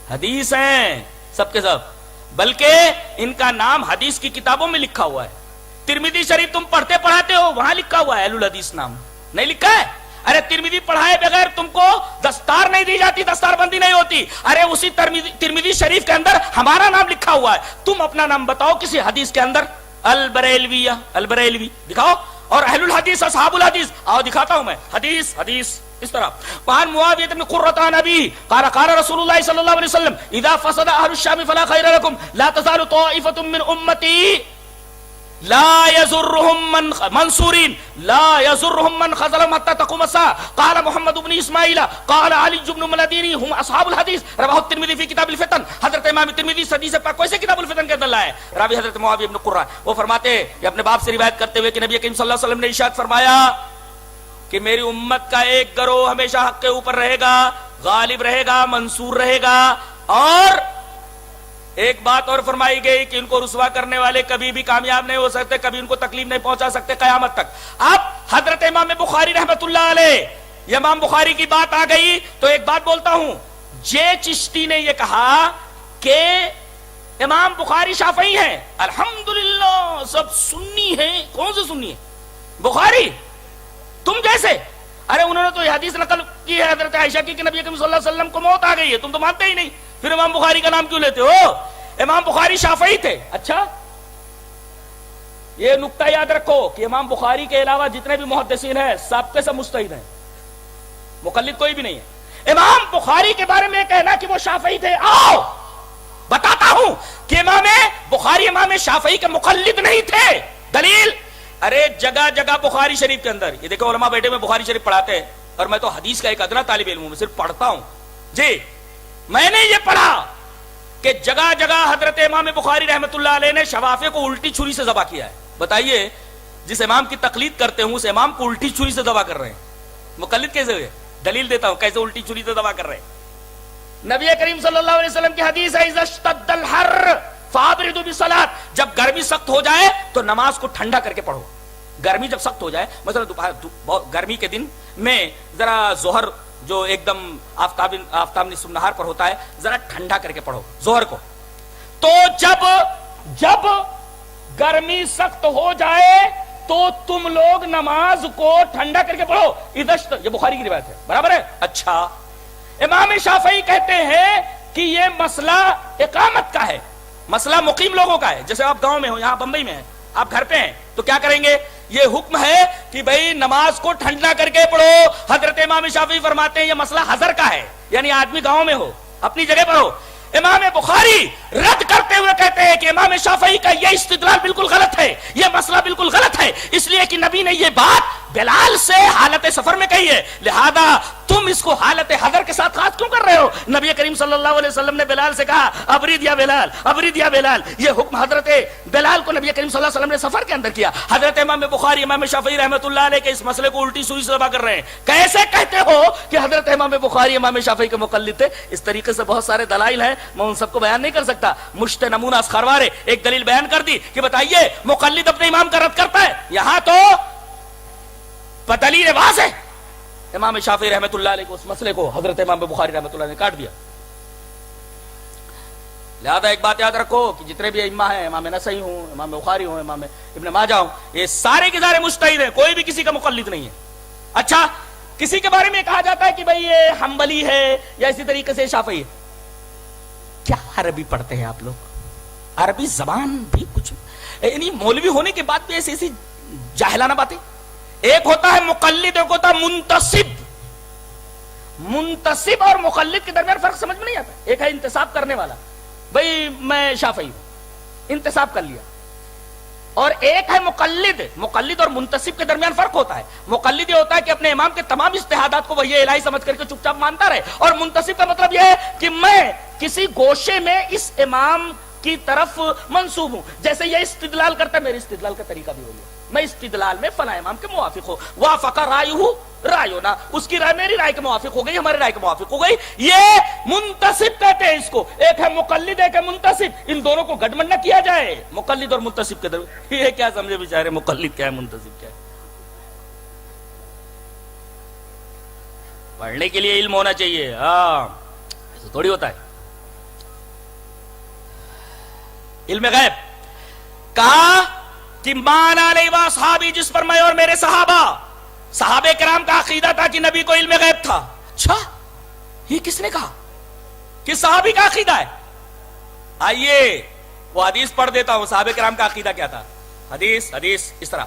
حدیث ہیں، سب کے سب. بلکہ ان کا نام حدیث کی کتابوں میں لکھا ہوا ہے. ترمذی شریف تم پڑھتے پڑھاتے ہو، وہاں لکھا ہوا ہے اہل الحدیث نام، نہیں لکھا ہے؟ ارے ترمذی پڑھائے بغیر تم کو دستار نہیں دی جاتی، دستار بندی نہیں ہوتی. ارے اسی ترمذی شریف کے اندر ہمارا نام لکھا ہوا ہے. تم اپنا نام بتاؤ کسی حدیث کے اندر، البریلویہ، البریلوی دکھاؤ. اور اہل الحدیث، اصحاب الحدیث، آؤ دکھاتا ہوں میں. حدیث اس طرح. وعن معاویہ بن قرۃ عن ابی قال قال رسول اللہ صلی اللہ علیہ وسلم اذا فسد اہل الشام فلا خیر لكم لا تزال طائفة من امتی لا يزرهم من منصورين لا يزرهم من خذلهم حتى تقوم الساعة. قال محمد بن اسماعیل قال علی بن ملدینی هم اصحاب الحدیث رواه الترمذی فی کتاب الفتن. حضرت امام ترمذی حدیث پاک کو ایسے کتاب الفتن کے اندر لائے. راوی حضرت معاویہ بن قرہ، وہ فرماتے ہیں اپنے باپ سے روایت کرتے ہوئے کہ نبی کریم صلی اللہ علیہ وسلم نے ارشاد فرمایا کہ میری امت کا ایک گروہ ہمیشہ حق کے اوپر رہے گا، غالب رہے گا، منصور رہے گا. اور ایک بات اور فرمائی گئی کہ ان کو رسوا کرنے والے کبھی بھی کامیاب نہیں ہو سکتے، کبھی ان کو تکلیف نہیں پہنچا سکتے قیامت تک. اب حضرت امام بخاری رحمت اللہ علیہ، یہ امام بخاری کی بات آ گئی تو ایک بات بولتا ہوں، جے چشتی نے یہ کہا کہ امام بخاری شافعی ہیں، الحمدللہ سب سنی ہیں. کون سے سنی ہے؟ بخاری. تم جیسے. ارے انہوں نے تو یہ حدیث نقل کی ہے حضرت عائشہ کی کہ نبی کریم صلی اللہ علیہ وسلم کو موت آ گئی ہے، تم تو مانتے ہی نہیں، پھر امام بخاری کا نام کیوں لیتے ہو؟ امام بخاری شافعی تھے. اچھا یہ نقطہ یاد رکھو کہ امام بخاری کے علاوہ جتنے بھی محدثین ہیں سب کے سب مجتہد ہیں، مقلد کوئی بھی نہیں ہے. امام بخاری کے بارے میں کہنا کہ وہ شافعی تھے، آؤ بتاتا ہوں کہ امام بخاری امام شافعی کے مقلد نہیں تھے. دلیل؟ ارے جگہ جگہ بخاری شریف کے اندر، یہ دیکھو علماء بیٹھے میں بخاری شریف پڑھاتے ہیں، اور میں تو حدیث کا ایک ادنا طالب علم ہوں، میں صرف پڑھتا ہوں. جی میں نے یہ پڑھا کہ جگہ جگہ حضرت امام بخاری رحمت اللہ علیہ نے شفافے کو الٹی چھری سے ذبح کیا ہے. بتائیے جس امام کی تقلید کرتے ہوں اس امام کو الٹی چھری سے ذبح کر رہے ہیں، مقلد کیسے ہوئے؟ دلیل دیتا ہوں کیسے الٹی چھری سے ذبح کر رہے ہیں. نبی کریم صلی اللہ علیہ وسلم کی حدیث ہے اذا اشتد الحر فابردوا بالصلاۃ، جب گرمی سخت ہو جائے تو نماز کو ٹھنڈا کر کے پڑھو. گرمی جب سخت ہو جائے، مثلا گرمی کے دن میں ذرا ظہر جو ایک دم آفتاب نصف نہار پر ہوتا ہے ذرا ٹھنڈا کر کے پڑھو ظہر کو. تو جب گرمی سخت ہو جائے تو تم لوگ نماز کو ٹھنڈا کر کے پڑھو. یہ بخاری کی روایت ہے، برابر ہے. اچھا امام شافعی کہتے ہیں کہ یہ مسئلہ اقامت کا ہے، مسئلہ مقیم لوگوں کا ہے. جیسے آپ گاؤں میں ہو، یہاں بمبئی میں ہیں، آپ گھر پہ ہیں، تو کیا کریں گے؟ یہ حکم ہے کہ بھئی نماز کو ٹھنڈا کر کے پڑھو. حضرت امام شافعی فرماتے ہیں یہ مسئلہ حضر کا ہے، یعنی آدمی گاؤں میں ہو اپنی جگہ پر ہو. امام بخاری رد کرتے ہوئے کہتے ہیں کہ امام شافعی کا یہ استدلال بالکل غلط ہے، یہ مسئلہ بالکل غلط ہے، اس لیے کہ نبی نے یہ بات بلال سے حالت سفر میں کہی ہے، لہذا تم اس کو حالت حضر کے ساتھ خاص کیوں کر رہے ہو؟ نبی کریم صلی اللہ علیہ وسلم نے بلال سے کہا ابرد یا بلال، ابرد یا بلال. یہ حکم حضرت بلال کو نبی کریم صلی اللہ علیہ وسلم نے سفر کے اندر کیا. حضرت امام بخاری امام شافعی رحمۃ اللہ علیہ کے اس مسئلے کو الٹی سوئی سے ذبح کر رہے ہیں. کیسے کہتے ہو کہ حضرت امام بخاری امام شافعی کے مقلد تھے؟ اس طریقے سے بہت سارے دلائل ہیں، میں ان سب کو بیان نہیں کر سکتا. مشت نمونہ اسخروار ایک دلیل بیان کر دی کہ بتائیے مقلد اپنے امام کا رد کرتا ہے، یہاں تو دلیل واضح امام شافعی رحمۃ اللہ علیہ کو اس مسئلے کو حضرت امام بخاری رحمۃ اللہ نے کاٹ دیا. لہذا ایک بات یاد رکھو کہ جتنے بھی ائمہ ہیں، امام نسائی ہوں، امام بخاری ہوں، امام ابن ماجہ ہوں، یہ سارے کے سارے مجتہد ہیں، کوئی بھی کسی کا مقلد نہیں ہے. اچھا کسی کے بارے میں کہا جاتا ہے کہ بھئی یہ حنبلی ہے یا اسی طریقے سے شافعی ہے. کیا عربی پڑھتے ہیں آپ لوگ؟ عربی زبان بھی کچھ، یعنی مولوی ہونے کے بعد بھی ایسی جاہلانہ باتیں. ایک ہوتا ہے مقلد، ایک ہوتا ہے منتسب. منتسب اور مقلد کے درمیان فرق سمجھ میں نہیں آتا. ایک ہے انتساب کرنے والا، بھئی میں شافعی ہوں، انتساب کر لیا، اور ایک ہے مقلد. مقلد اور منتسب کے درمیان فرق ہوتا ہے. مقلد یہ ہوتا ہے کہ اپنے امام کے تمام اجتہادات کو وحی الہی سمجھ کر کے چپ چاپ مانتا رہے، اور منتسب کا مطلب یہ ہے کہ میں کسی گوشے میں اس امام کی طرف منسوب ہوں. جیسے یہ استدلال کرتا ہے، میرے استدلال کا طریقہ بھی وہی ہے، میں استدلال میں فلاں امام کے موافق ہوں. وافق رائیہ رائینا، اس کی رائے میری رائے کے موافق ہو گئی، ہماری رائے کے موافق ہو گئی. یہ منتسب کہتے ہیں اس کو. ایک ہے مقلد، ایک ہے منتسب. ان دونوں کو گڈمڈ نہ کیا جائے، مقلد اور منتسب کے درمیان. یہ کیا سمجھے بیچارے، مقلد کیا ہے منتسب کیا ہے؟ پڑھنے کے لیے علم ہونا چاہیے، ہاں ایسا تھوڑی ہوتا ہے. علم غیب کہا کہ مان علیہ واصحابی، جس پر میں اور میرے صحابہ کرام کا عقیدہ تھا کہ نبی کو علم غیب تھا. اچھا یہ کس نے کہا کہ صحابی کا عقیدہ ہے؟ آئیے وہ حدیث پڑھ دیتا ہوں، صحابہ کرام کا عقیدہ کیا تھا. حدیث اس طرح،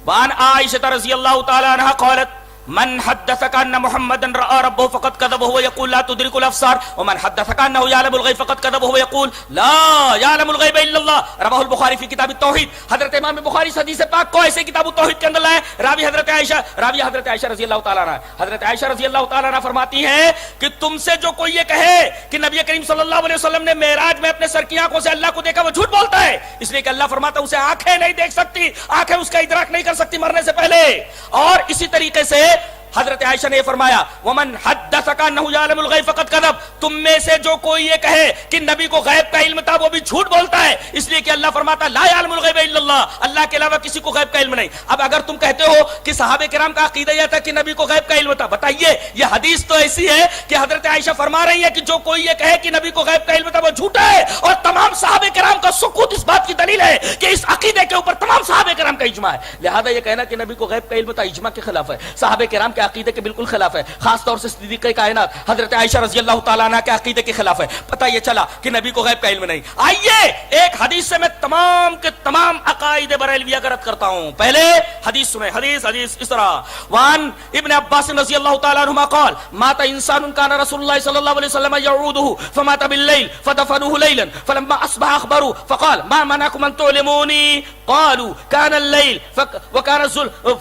وان عائشہ رضی اللہ تعالی عنہا قالت من حدثك ان محمدا راى ربه فقد كذب وهو يقول لا تدرك الابصار ومن حدثك انه يعلم الغيب فقد كذب وهو يقول لا يعلم الغيب الا الله. رواه البخاری فی کتاب التوحید. حضرت امام بخاری حدیث پاک کو ایسے کتاب التوحید کے اندر لائے. راوی حضرت عائشہ رضی اللہ تعالی عنہ. حضرت عائشہ رضی اللہ تعالی عنہ فرماتی ہیں کہ تم سے جو کوئی یہ کہے کہ نبی کریم صلی اللہ علیہ وسلم نے معراج میں اپنے سر کی آنکھوں سے اللہ کو دیکھا، وہ جھوٹ بولتا ہے. اس لیے کہ اللہ فرماتا ہے اسے آنکھیں نہیں دیکھ سکتی، آنکھیں اس کا ادراک نہیں کر سکتی مرنے سے پہلے. اور اسی طریقے سے حضرت عائشہ نے فرمایا ومن حدثک انہ یعلم الغیب فقد کذب، تم میں سے جو کوئی یہ کہے کہ نبی کو غیب کا علم تھا وہ بھی جھوٹ بولتا ہے، اس لیے کہ اللہ فرماتا لا یعلم الغیب الا اللہ، اللہ کے علاوہ کسی کو غیب کا علم نہیں۔ اب اگر تم کہتے ہو کہ صحابہ کرام کا عقیدہ یہ تھا کہ نبی کو غیب کا علم تھا، بتائیے یہ حدیث تو ایسی ہے کہ حضرت عائشہ فرما رہی ہے کہ جو کوئی یہ کہے کہ نبی کو غیب کا علم تھا وہ جھوٹا ہے، اور تمام صحابہ کرام کا سکوت اس بات کی دلیل ہے کہ اس عقیدے کے اوپر تمام صحابہ کرام کا اجماع ہے۔ لہذا یہ کہنا کہ نبی کو غیب کا علم تھا اجماع کے خلاف ہے، صحابہ کرام کے عقیدے کے بالکل خلاف ہے، خاص طور سے صدیقہ کائنات حضرت عائشہ رضی اللہ تعالیٰ عنہ کے عقیدے کے خلاف ہے۔ پتہ یہ چلا کہ نبی کو غیب کا علم نہیں۔ آئیے ایک حدیث سے میں تمام کے تمام عقائد بریلویہ کا رد کرتا ہوں۔ پہلے حدیث سنیں، حدیث اس طرح وان ابن عباس رضی اللہ تعالیٰ عنہما قال مات انسان كان رسول الله صلى الله عليه وسلم يعوده فمات بالليل فدفنوه ليلا فلما اصبح اخبروا فقال ما منعكم ان تعلموني قالوا كان الليل وكان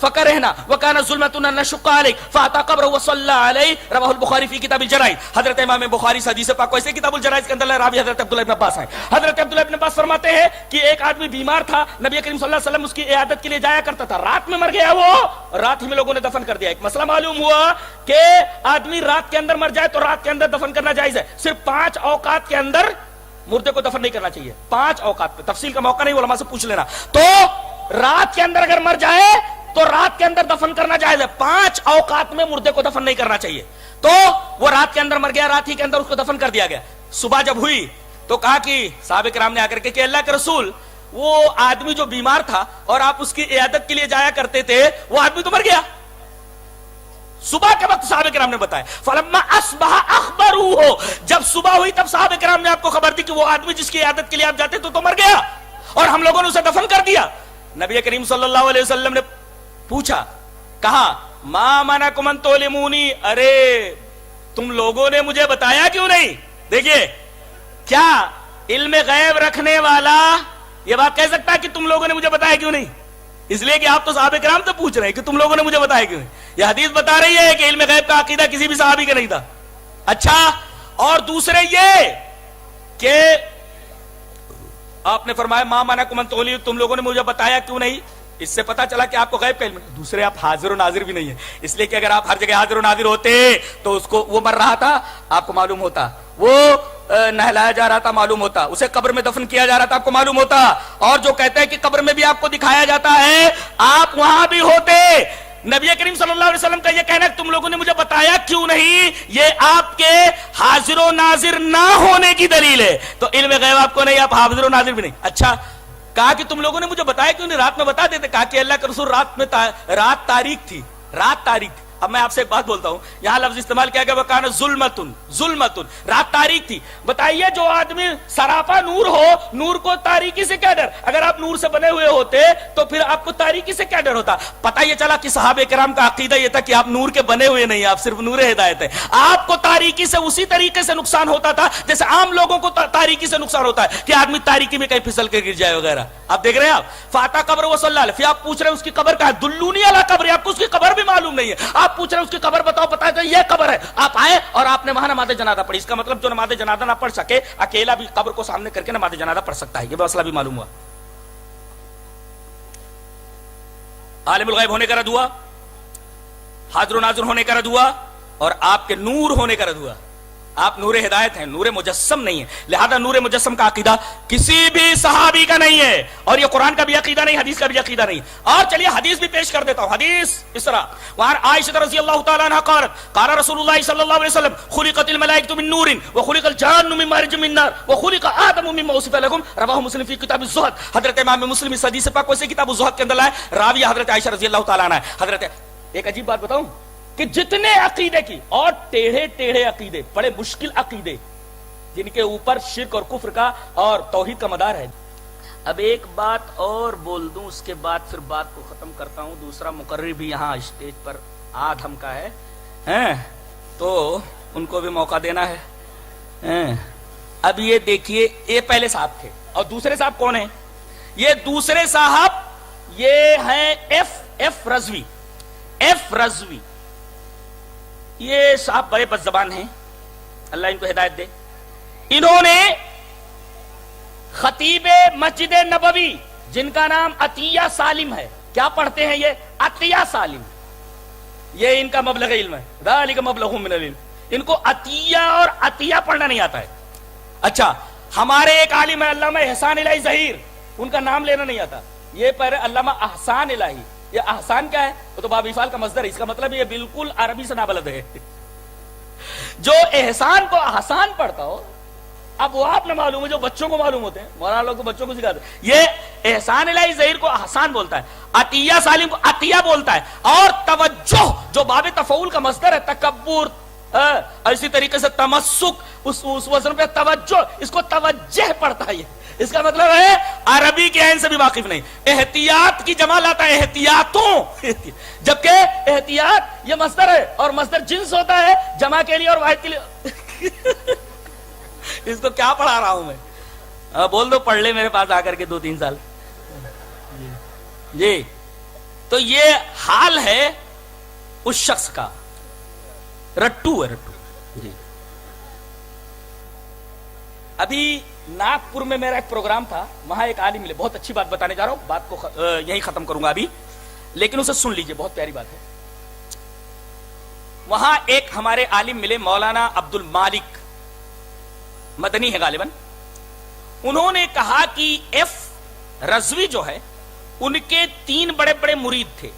فكرهنا وكان الظلمة ان نشق عليك فاتى قبره وصلى عليه، رواه البخاری فی کتاب الجرائد۔ حضرت امام بخاری حدیث پاک کو ایسے کتاب الجرائد کے اندر راوی حضرت عبداللہ ابن عباس ہیں۔ حضرت عبداللہ ابن عباس فرماتے ہیں کہ ایک آدمی بیمار تھا، نبی کریم صلی اللہ علیہ وسلم اس کی عیادت کے لیے جایا کرتا تھا، رات میں مر گیا، وہ رات ہی میں لوگوں نے دفن کر دیا۔ ایک مسئلہ معلوم ہوا کہ آدمی رات کے اندر مر جائے تو رات کے اندر دفن کرنا جائز ہے، صرف 5 اوقات کے اندر مردے کو دفن نہیں کرنا چاہیے، 5 اوقات پہ، تفصیل کا موقع نہیں، علماء سے پوچھ لینا۔ تو رات کے اندر اگر مر جائے تو رات کے اندر دفن کرنا جائز ہے، 5 اوقات میں مردے کو دفن نہیں کرنا چاہیے۔ تو وہ رات کے اندر مر گیا، رات ہی کے اندر اس کو دفن کر دیا گیا۔ صبح جب ہوئی تو کہا کہ صحابہ کرام نے آ کر کے کہ اللہ کے رسول وہ آدمی جو بیمار تھا اور آپ اس کی عیادت کے لیے جایا کرتے تھے وہ آدمی تو مر گیا۔ صبح کے وقت صحابہ کرام نے بتایا فلما اصبح اخبروه، جب صبح ہوئی تب صحابہ کرام نے آپ کو خبر دی کہ وہ آدمی جس کی عیادت کے لیے آپ جاتے تو مر گیا اور ہم لوگوں نے اسے دفن کر دیا۔ نبی کریم صلی اللہ علیہ وسلم نے پوچھا، کہا ما منعکم ان تعلمونی، ارے تم لوگوں نے مجھے بتایا کیوں نہیں؟ دیکھیے کیا علم غیب رکھنے والا یہ بات کہہ سکتا ہے کہ تم لوگوں نے مجھے بتایا کیوں نہیں؟ اس لیے کہ آپ تو صحابہ کرام سے پوچھ رہے ہیں کہ تم لوگوں نے مجھے بتایا کیوں نہیں۔ یہ حدیث بتا رہی ہے کہ علم غیب کا عقیدہ کسی بھی صحابی کا نہیں تھا۔ اچھا، اور دوسرے یہ کہ آپ نے فرمایا ما منعکم ان تعلمونی، تم لوگوں نے مجھے بتایا کیوں نہیں، اس سے پتا چلا کہ آپ کو غیب کا علم نہیں۔ دوسرے آپ حاضر و ناظر بھی نہیں ہے، اس لیے کہ اگر آپ ہر جگہ حاضر و ناظر ہوتے تو اس کو وہ مر رہا تھا آپ کو معلوم ہوتا، وہ نہلایا جا رہا تھا معلوم ہوتا، اسے قبر میں دفن کیا جا رہا تھا آپ کو معلوم ہوتا، اور جو کہتے ہیں کہ قبر میں بھی آپ کو دکھایا جاتا ہے آپ وہاں بھی ہوتے۔ نبی کریم صلی اللہ علیہ وسلم کا یہ کہنا کہ تم لوگوں نے مجھے بتایا کیوں نہیں، یہ آپ کے حاضر و ناظر نہ ہونے کی دلیل ہے۔ تو علم غیب آپ کو نہیں، آپ حاضر و ناظر بھی نہیں۔ اچھا، کہا کہ تم لوگوں نے مجھے بتایا کیوں نہیں، رات میں بتا دیتے۔ کہا کہ اللہ کے رسول رات تاریک تھی، رات تاریک تھی۔ اب میں آپ سے ایک بات بولتا ہوں، یہاں لفظ استعمال کیا گیا وکان ظلمتن، ظلمتن، رات تاریک تھی۔ بتائیے جو آدمی سراپا نور ہو، نور کو تاریکی سے کیا ڈر؟ اگر آپ نور سے بنے ہوئے ہوتے تو پھر آپ کو تاریکی سے کیا ڈر ہوتا؟ پتہ یہ چلا کہ صحابہ کرام کا عقیدہ یہ تھا کہ آپ نور کے بنے ہوئے نہیں، آپ صرف نور ہدایت ہے۔ آپ کو تاریکی سے اسی طریقے سے نقصان ہوتا تھا جیسے عام لوگوں کو تاریکی سے نقصان ہوتا ہے کہ آدمی تاریکی میں کہیں پھسل کے گر جائے وغیرہ۔ آپ دیکھ رہے ہیں، آپ فاتا قبر و صلی اللہ علیہ، پھر آپ پوچھ رہے ہیں اس کی قبر کہاں ہے، دلونی علی قبر، آپ کو اس کی قبر بھی معلوم نہیں ہے، آپ پوچھ رہے ہیں اس کی قبر بتاؤ، پتا ہے یہ قبر ہے۔ آپ آئے اور آپ نے وہاں نماز جنازہ پڑھی، اس کا مطلب جو نماز جنازہ نہ پڑھ سکے اکیلا بھی قبر کو سامنے کر کے نماز جنازہ پڑھ سکتا ہے، یہ مسئلہ بھی معلوم ہوا۔ عالم الغیب ہونے کا رد ہوا، حاضر و ناظر ہونے کا رد ہوا، اور آپ کے نور ہونے کا رد ہوا۔ آپ نور ہدایت ہیں، نور مجسم نہیں ہے، لہذا نور مجسم کا عقیدہ کسی بھی صحابی کا نہیں ہے، اور یہ قرآن کا بھی عقیدہ نہیں، حدیث کا بھی عقیدہ نہیں۔ اور چلیے حدیث بھی پیش کر دیتا ہوں، حدیث اس طرح وہاں عائشہ رضی اللہ تعالیٰ عنہ قالت قال رسول اللہ صلی اللہ علیہ وسلم خلقت الملائکۃ من نور وخلق الجان من مارج من نار وخلق آدم مما وصف لكم، رواہ مسلم فی کتاب الزہد۔ حضرت امام مسلم اس حدیث پاک کو سے کتاب الزہد کے اندر لائے، راوی حضرت عائشہ رضی اللہ تعالیٰ عنہ ہے۔ حضرت ایک عجیب بات بتاؤں کہ جتنے عقیدے کی اور ٹیڑھے ٹیڑھے عقیدے، بڑے مشکل عقیدے جن کے اوپر شرک اور کفر کا اور توحید کا مدار ہے۔ اب ایک بات اور بول دوں، اس کے بعد پھر بات کو ختم کرتا ہوں۔ دوسرا مقرر بھی یہاں اسٹیج پر آدھ ہم کا ہے تو ان کو بھی موقع دینا ہے۔ اب یہ دیکھیے، یہ پہلے صاحب تھے اور دوسرے صاحب کون ہیں؟ یہ دوسرے صاحب یہ ہیں ایف رضوی۔ ایف رضوی یہ صاحب بڑے بد زبان ہیں، اللہ ان کو ہدایت دے۔ انہوں نے خطیب مسجد نبوی جن کا نام عطیہ سالم ہے، کیا پڑھتے ہیں یہ؟ عطیہ سالم، یہ ان کا مبلغ علم ہے. ذالک مبلغ من العلم. ان کو عطیہ اور عطیہ پڑھنا نہیں آتا ہے. اچھا ہمارے ایک عالم ہے علامہ احسان الہی ظہیر, ان کا نام لینا نہیں آتا. یہ پہلے علامہ احسان الہی, یہ احسان کیا ہے؟ وہ تو باب افعال کا مصدر ہے, اس کا مطلب یہ بالکل عربی سے نابلد ہے. جو احسان کو احسان پڑھتا ہو, اب وہ آپ نے معلوم ہے جو بچوں کو معلوم ہوتے ہیں, مولانا لوگ کو بچوں کو سکھاتے ہیں. یہ احسان الہی ظہیر کو احسان بولتا ہے, عطیہ سالم کو عطیہ بولتا ہے. اور توجہ جو باب تفعول کا مصدر ہے, تکبر, اسی طریقے سے تمسک, اس وزن پہ توجہ, اس کو توجہ پڑھتا ہے. اس کا مطلب ہے عربی کے عین سے بھی واقف نہیں. احتیاط کی جمع لاتا ہے احتیاطوں, جبکہ احتیاط یہ مصدر ہے اور مصدر جنس ہوتا ہے جمع کے لیے اور واحد کے لیے. اس کو کیا پڑھا رہا ہوں میں؟ بول دو پڑھ لے میرے پاس آ کر کے 2-3 سال. جی تو یہ حال ہے اس شخص کا, رٹو ہے رٹو. جی ابھی ناگپور میں میرا ایک پروگرام تھا, وہاں ایک عالم ملے, بہت اچھی بات بتانے جا رہا ہوں, بات کو یہی ختم کروں گا ابھی, لیکن اسے سن لیجئے, بہت پیاری بات ہے. وہاں ایک ہمارے عالم ملے, مولانا عبد المالک, مدنی ہے غالباً. انہوں نے کہا کہ ایف رضوی جو ہے ان کے 3 بڑے بڑے مرید تھے.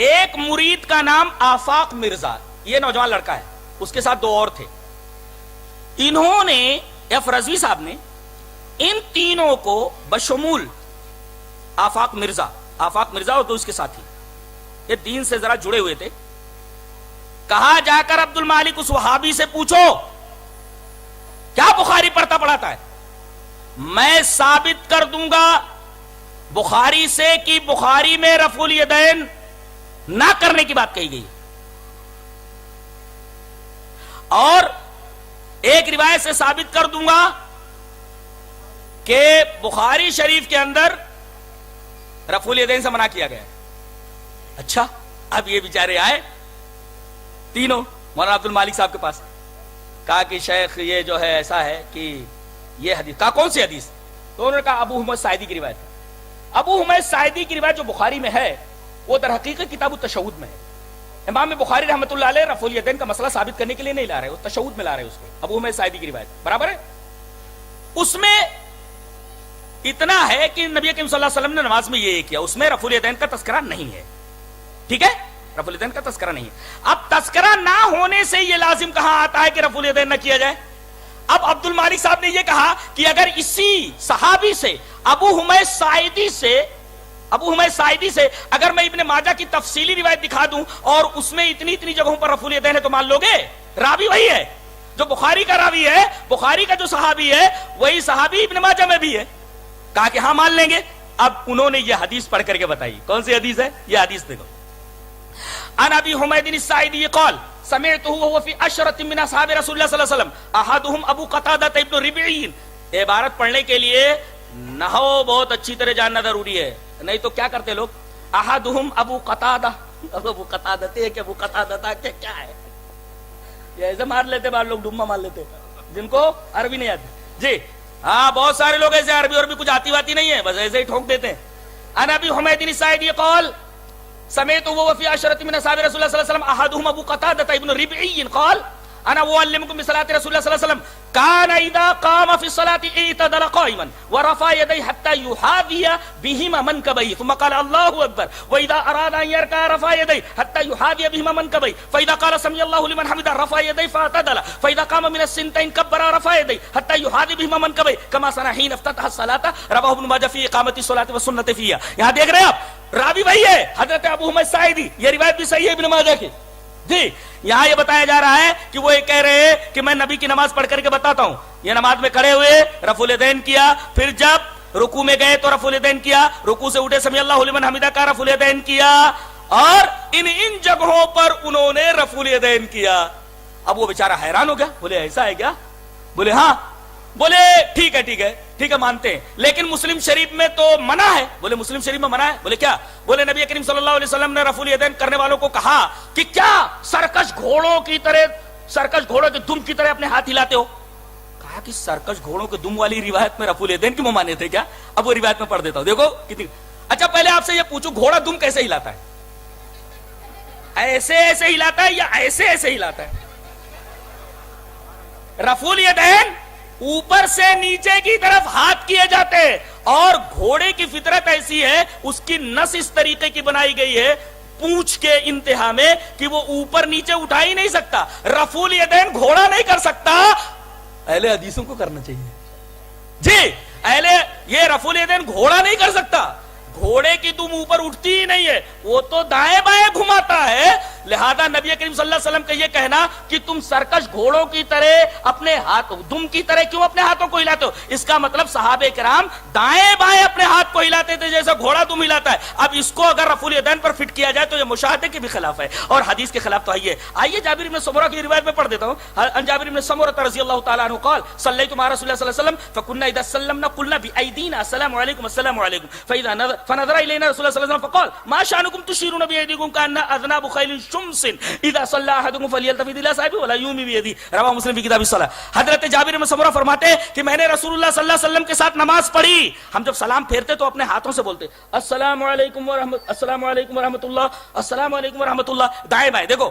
ایک مرید کا نام آفاق مرزا, یہ نوجوان لڑکا ہے, اس کے ساتھ 2 اور تھے. انہوں نے ایف رضوی صاحب نے ان تینوں کو بشمول آفاق مرزا اور 2 اس کے ساتھی, یہ دین سے ذرا جڑے ہوئے تھے, کہا جا کر عبد المالک اس وہابی سے پوچھو کیا بخاری پڑھتا پڑھاتا ہے, میں ثابت کر دوں گا بخاری سے کہ بخاری میں رفع الیدین نہ کرنے کی بات کہی گئی, اور ایک روایت سے ثابت کر دوں گا کہ بخاری شریف کے اندر رفع الیدین سے منع کیا گیا ہے. اچھا اب یہ بیچارے آئے تینوں مولانا عبد المالک صاحب کے پاس, کہا کہ شیخ یہ جو ہے ایسا ہے کہ یہ حدیث, کہا کون سی حدیث؟ تو انہوں نے کہا ابو حمید ساعدی کی روایت ہے. ابو حمید ساعدی کی روایت جو بخاری میں ہے وہ در حقیقت کتاب التشہد میں ہے. امام بخاری رحمۃ اللہ علیہ رفع الیدین کا مسئلہ ثابت کرنے کے لیے نہیں لا رہے, وہ تشہد میں لا رہے اس کو. ابو حمید ساعدی کی روایت برابر ہے. اس میں اتنا ہے کہ نبی کریم صلی اللہ علیہ وسلم نے نماز میں یہ کیا, اس میں رفع الیدین کا تذکرہ نہیں ہے. ٹھیک ہے, رفع الیدین کا تذکرہ نہیں ہے. اب تذکرہ نہ ہونے سے یہ لازم کہاں آتا ہے کہ رفع الیدین نہ کیا جائے؟ اب عبد المالک صاحب نے یہ کہا کہ اگر اسی صحابی سے ابو حمید ساعدی سے اگر میں ابن ماجہ کی تفصیلی روایت دکھا دوں اور اس میں اتنی جگہوں پر رفع الیدین ہے تو مان لو گے؟ راوی وہی ہے جو بخاری کا راوی ہے, بخاری کا جو صحابی ہے وہی صحابی ابن ماجہ میں بھی ہے. کہا کہ ہاں مان لیں گے. اب انہوں نے یہ حدیث پڑھ کر کے بتائی, کون سی حدیث ہے یہ حدیث دیکھو. عن ابی حمید الساعدی قال سمعته وهو في عشرة من اصحاب رسول اللہ صلی اللہ علیہ وسلم احدهم ابو قتادہ ابن ربعی. عبارت پڑھنے کے لیے نحو بہت اچھی طرح جاننا ضروری ہے, نہیں تو کیا کرتے لوگ, احدهم ابو قتادہ, ابو قتادہ کہ ابو قتادہ تھا کہ کیا ہے, یہ ایسے مار لیتے بعض لوگ, ڈما مار لیتے جن کو عربی نہیں آتی. جی ہاں بہت سارے لوگ ایسے عربی اور بھی کچھ آتی واتی نہیں ہے, بس ایسے ہی ٹھوک دیتے ہیں. عن ابی حمید الساعدی قال سمعت وهو في عشرة من اصحاب رسول الله صلى الله عليه وسلم احدهم ابو قتادة ابن ربعي قال انا اعلمكم بصلاة رسول الله صلى الله عليه وسلم كان اذا قام في الصلاة اعتدل قائما ورفع يديه حتى يحاذي بهما منكبيه ثم قال الله اكبر واذا اراد ان يركع رفع يديه حتى يحاذي بهما منكبيه فاذا قال سمع الله لمن حمده رفع يديه فاعتدل فاذا قام من السنتين كبر رفع يديه حتى يحاذي بهما منكبيه كما صنع حين افتتح الصلاة رواه ابن ماجه في اقامة الصلاة والسنة فيها. یہاں دیکھ رہے ہیں آپ راوی وہی ہے حضرت ابو حمید ساعدی, یہ روایت بھی صحیح ہے ابن ماجہ کی. جی یہاں یہ بتایا جا رہا ہے کہ وہ یہ کہہ رہے ہیں کہ میں نبی کی نماز پڑھ کر کے بتاتا ہوں. یہ نماز میں کھڑے ہوئے رفع الیدین کیا, پھر جب رکوع میں گئے تو رفع الیدین کیا, رکوع سے اٹھے سمیع اللہ لمن حمدہ کا رفع الیدین کیا, اور ان جگہوں پر انہوں نے رفع الیدین کیا. اب وہ بیچارہ حیران ہو گیا, بولے ایسا ہے کیا؟ بولے ہاں. بولے ٹھیک ہے مانتے ہیں, لیکن مسلم شریف میں تو منع ہے. بولے مسلم شریف میں منع ہے؟ بولے کیا؟ بولے نبی کریم صلی اللہ علیہ وسلم نے رفع الیدین کرنے والوں کو کہا کہ کیا سرکش گھوڑوں کی دم کی طرح اپنے ہاتھ ہلاتے ہو. کہا کہ سرکش گھوڑوں کے دم والی روایت میں رفع الیدین کیوں مانے تھے کیا؟ اب وہ روایت میں پڑھ دیتا ہوں, دیکھو کتنی. اچھا پہلے آپ سے یہ پوچھو, گھوڑا دم کیسے ہلاتا ہے؟ ایسے ایسے ہلاتا ہے یا ایسے ایسے ہلاتا ہے؟ رفع الیدین اوپر سے نیچے کی طرف ہاتھ کیے جاتے ہیں، اور گھوڑے کی فطرت ایسی ہے، اس کی نس اس طریقے کی بنائی گئی ہے پونچھ کے انتہا میں کہ وہ اوپر نیچے اٹھا ہی نہیں سکتا. رفع الیدین گھوڑا نہیں کر سکتا، اہل حدیثوں کو کرنا چاہیے. جی یہ رفع الیدین گھوڑا نہیں کر سکتا، گھوڑے کی دم اوپر اٹھتی ہی نہیں ہے، وہ تو دائیں بائیں گھماتا ہے. لہذا نبی کریم صلی اللہ علیہ وسلم کا یہ کہنا کہ تم سرکش گھوڑوں کی طرح اپنے ہاتھ دم کی طرح کیوں اپنے ہاتھوں کو ہلاتے ہو، اس کا مطلب صحابہ کرام دائیں بائیں اپنے ہاتھ کو ہلاتے تھے جیسے گھوڑا تم ہلاتا ہے. اب اس کو اگر رفع الیدین پر فٹ کیا جائے تو یہ مشاہدے کے بھی خلاف ہے اور حدیث کے خلاف. تو آئیے جابر بن سمرہ کی روایت میں پڑھ دیتا ہوں. ان جابر بن سمرہ رضی اللہ تعالی عنہ قال صلیت مع رسول اللہ صلی اللہ علیہ وسلم فكنا اذا سلمنا قلنا بأيدينا السلام علیکم السلام علیکم فنظر الینا رسول اللہ صلی اللہ علیہ وسلم فقال ما شأنكم تشيرون بأيديكم كأن اذناب خيل شمس اذا صلى احدكم فليلتفت الى صاحبه ولا يومي بيده رواه مسلم في کتاب الصلاة. حضرت جابر بن سمرہ فرماتے ہیں کہ میں نے رسول اللہ صلی اللہ علیہ وسلم کے ساتھ نماز پڑھی. ہم جب سلام پھیرتے تو اپنے ہاتھوں سے بولتے السلام علیکم ورحمۃ اللہ السلام علیکم ورحمۃ اللہ دائیں بائیں. دیکھو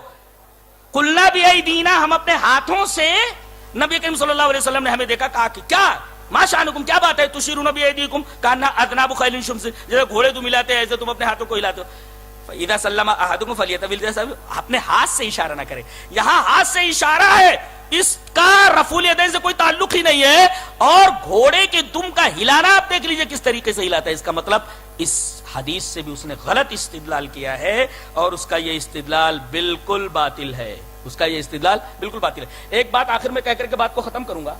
قلنا بأيدينا ہم اپنے ہاتھوں سے، نبی کریم صلی اللہ علیہ وسلم نے ہمیں دیکھا کہا کہ کیا ما شأنکم کیا بات ہے تشیرون بأیدیکم کأن اذناب خیل شمس جیسے گھوڑے تم ہلاتے ہیں ایسے تم اپنے ہاتھوں کو ہلاتے ہو. فإذا سلم احدکم فلیتفت الی صاحبہ اپنے ہاتھ سے اشارہ نہ کرے. یہاں ہاتھ سے اشارہ ہے، اس کا رفع الیدین سے کوئی تعلق ہی نہیں ہے. اور گھوڑے کے دم کا ہلانا آپ دیکھ لیجئے کس طریقے سے ہلاتا ہے. اس کا مطلب اس حدیث سے بھی اس نے غلط استدلال کیا ہے اور اس کا یہ استدلال بالکل باطل ہے. اس کا یہ استدلال بالکل باطل ہے. ایک بات آخر میں کہہ کر کے بات کو ختم کروں گا.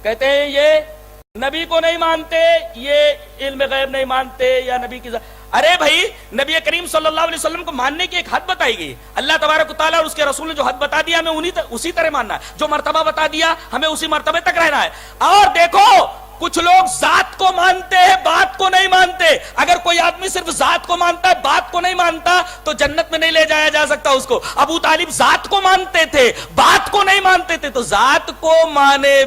کہتے ہیں یہ نبی کو نہیں مانتے، یہ علم غیب نہیں مانتے یا نبی کی ارے بھائی نبی کریم صلی اللہ علیہ وسلم کو ماننے کی ایک حد بتائی گئی. اللہ تبارک و تعالیٰ اور اس کے رسول نے جو حد بتا دیا ہمیں اسی طرح ماننا ہے، جو مرتبہ بتا دیا ہمیں اسی مرتبے تک رہنا ہے. اور دیکھو کچھ لوگ ذات کو مانتے ہیں بات کو نہیں مانتے. اگر کوئی آدمی صرف ذات کو مانتا ہے بات کو نہیں مانتا تو جنت میں نہیں لے جایا جا سکتا اس کو. ابو طالب ذات کو مانتے تھے بات کو نہیں مانتے تھے، تو ذات کو مانے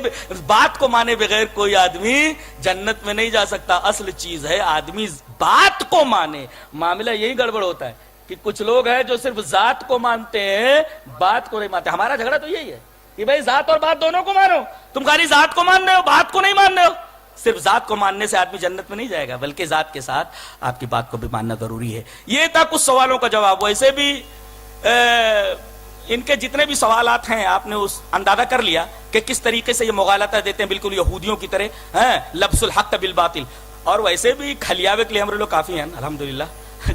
بات کو مانے بغیر کوئی آدمی جنت میں نہیں جا سکتا. اصل چیز ہے آدمی بات کو مانے. معاملہ یہی گڑبڑ ہوتا ہے کہ کچھ لوگ ہیں جو صرف ذات کو مانتے ہیں بات کو نہیں مانتے. ہمارا جھگڑا تو یہی ہے کہ بھائی ذات اور بات دونوں کو مانو. تم خالی ذات کو مان رہے ہو بات کو نہیں مان رہے ہو. صرف ذات کو ماننے سے آدمی جنت میں نہیں جائے گا، بلکہ ذات کے ساتھ آپ کی بات کو بھی ماننا ضروری ہے. یہ تھا کچھ سوالوں کا جواب. ویسے بھی ان کے جتنے بھی سوالات ہیں آپ نے اس اندازہ کر لیا کہ کس طریقے سے یہ مغالطہ دیتے ہیں بالکل یہودیوں کی طرح لبس الحق بالباطل. اور ویسے بھی کھلیاوے کے لیے ہمارے لوگ کافی ہیں الحمدللہ.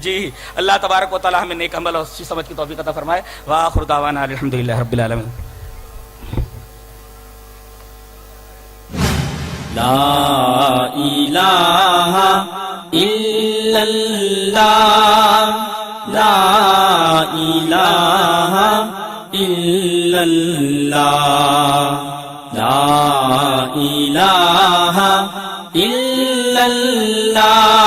جی اللہ تبارک و تعالی ہمیں نیک عمل اور اچھی سمجھ کی توفیق عطا فرمائے. وآخر دعوانا الحمدللہ رب العالمین. لا الہ الا اللہ لا الہ الا اللہ لا الہ الا اللہ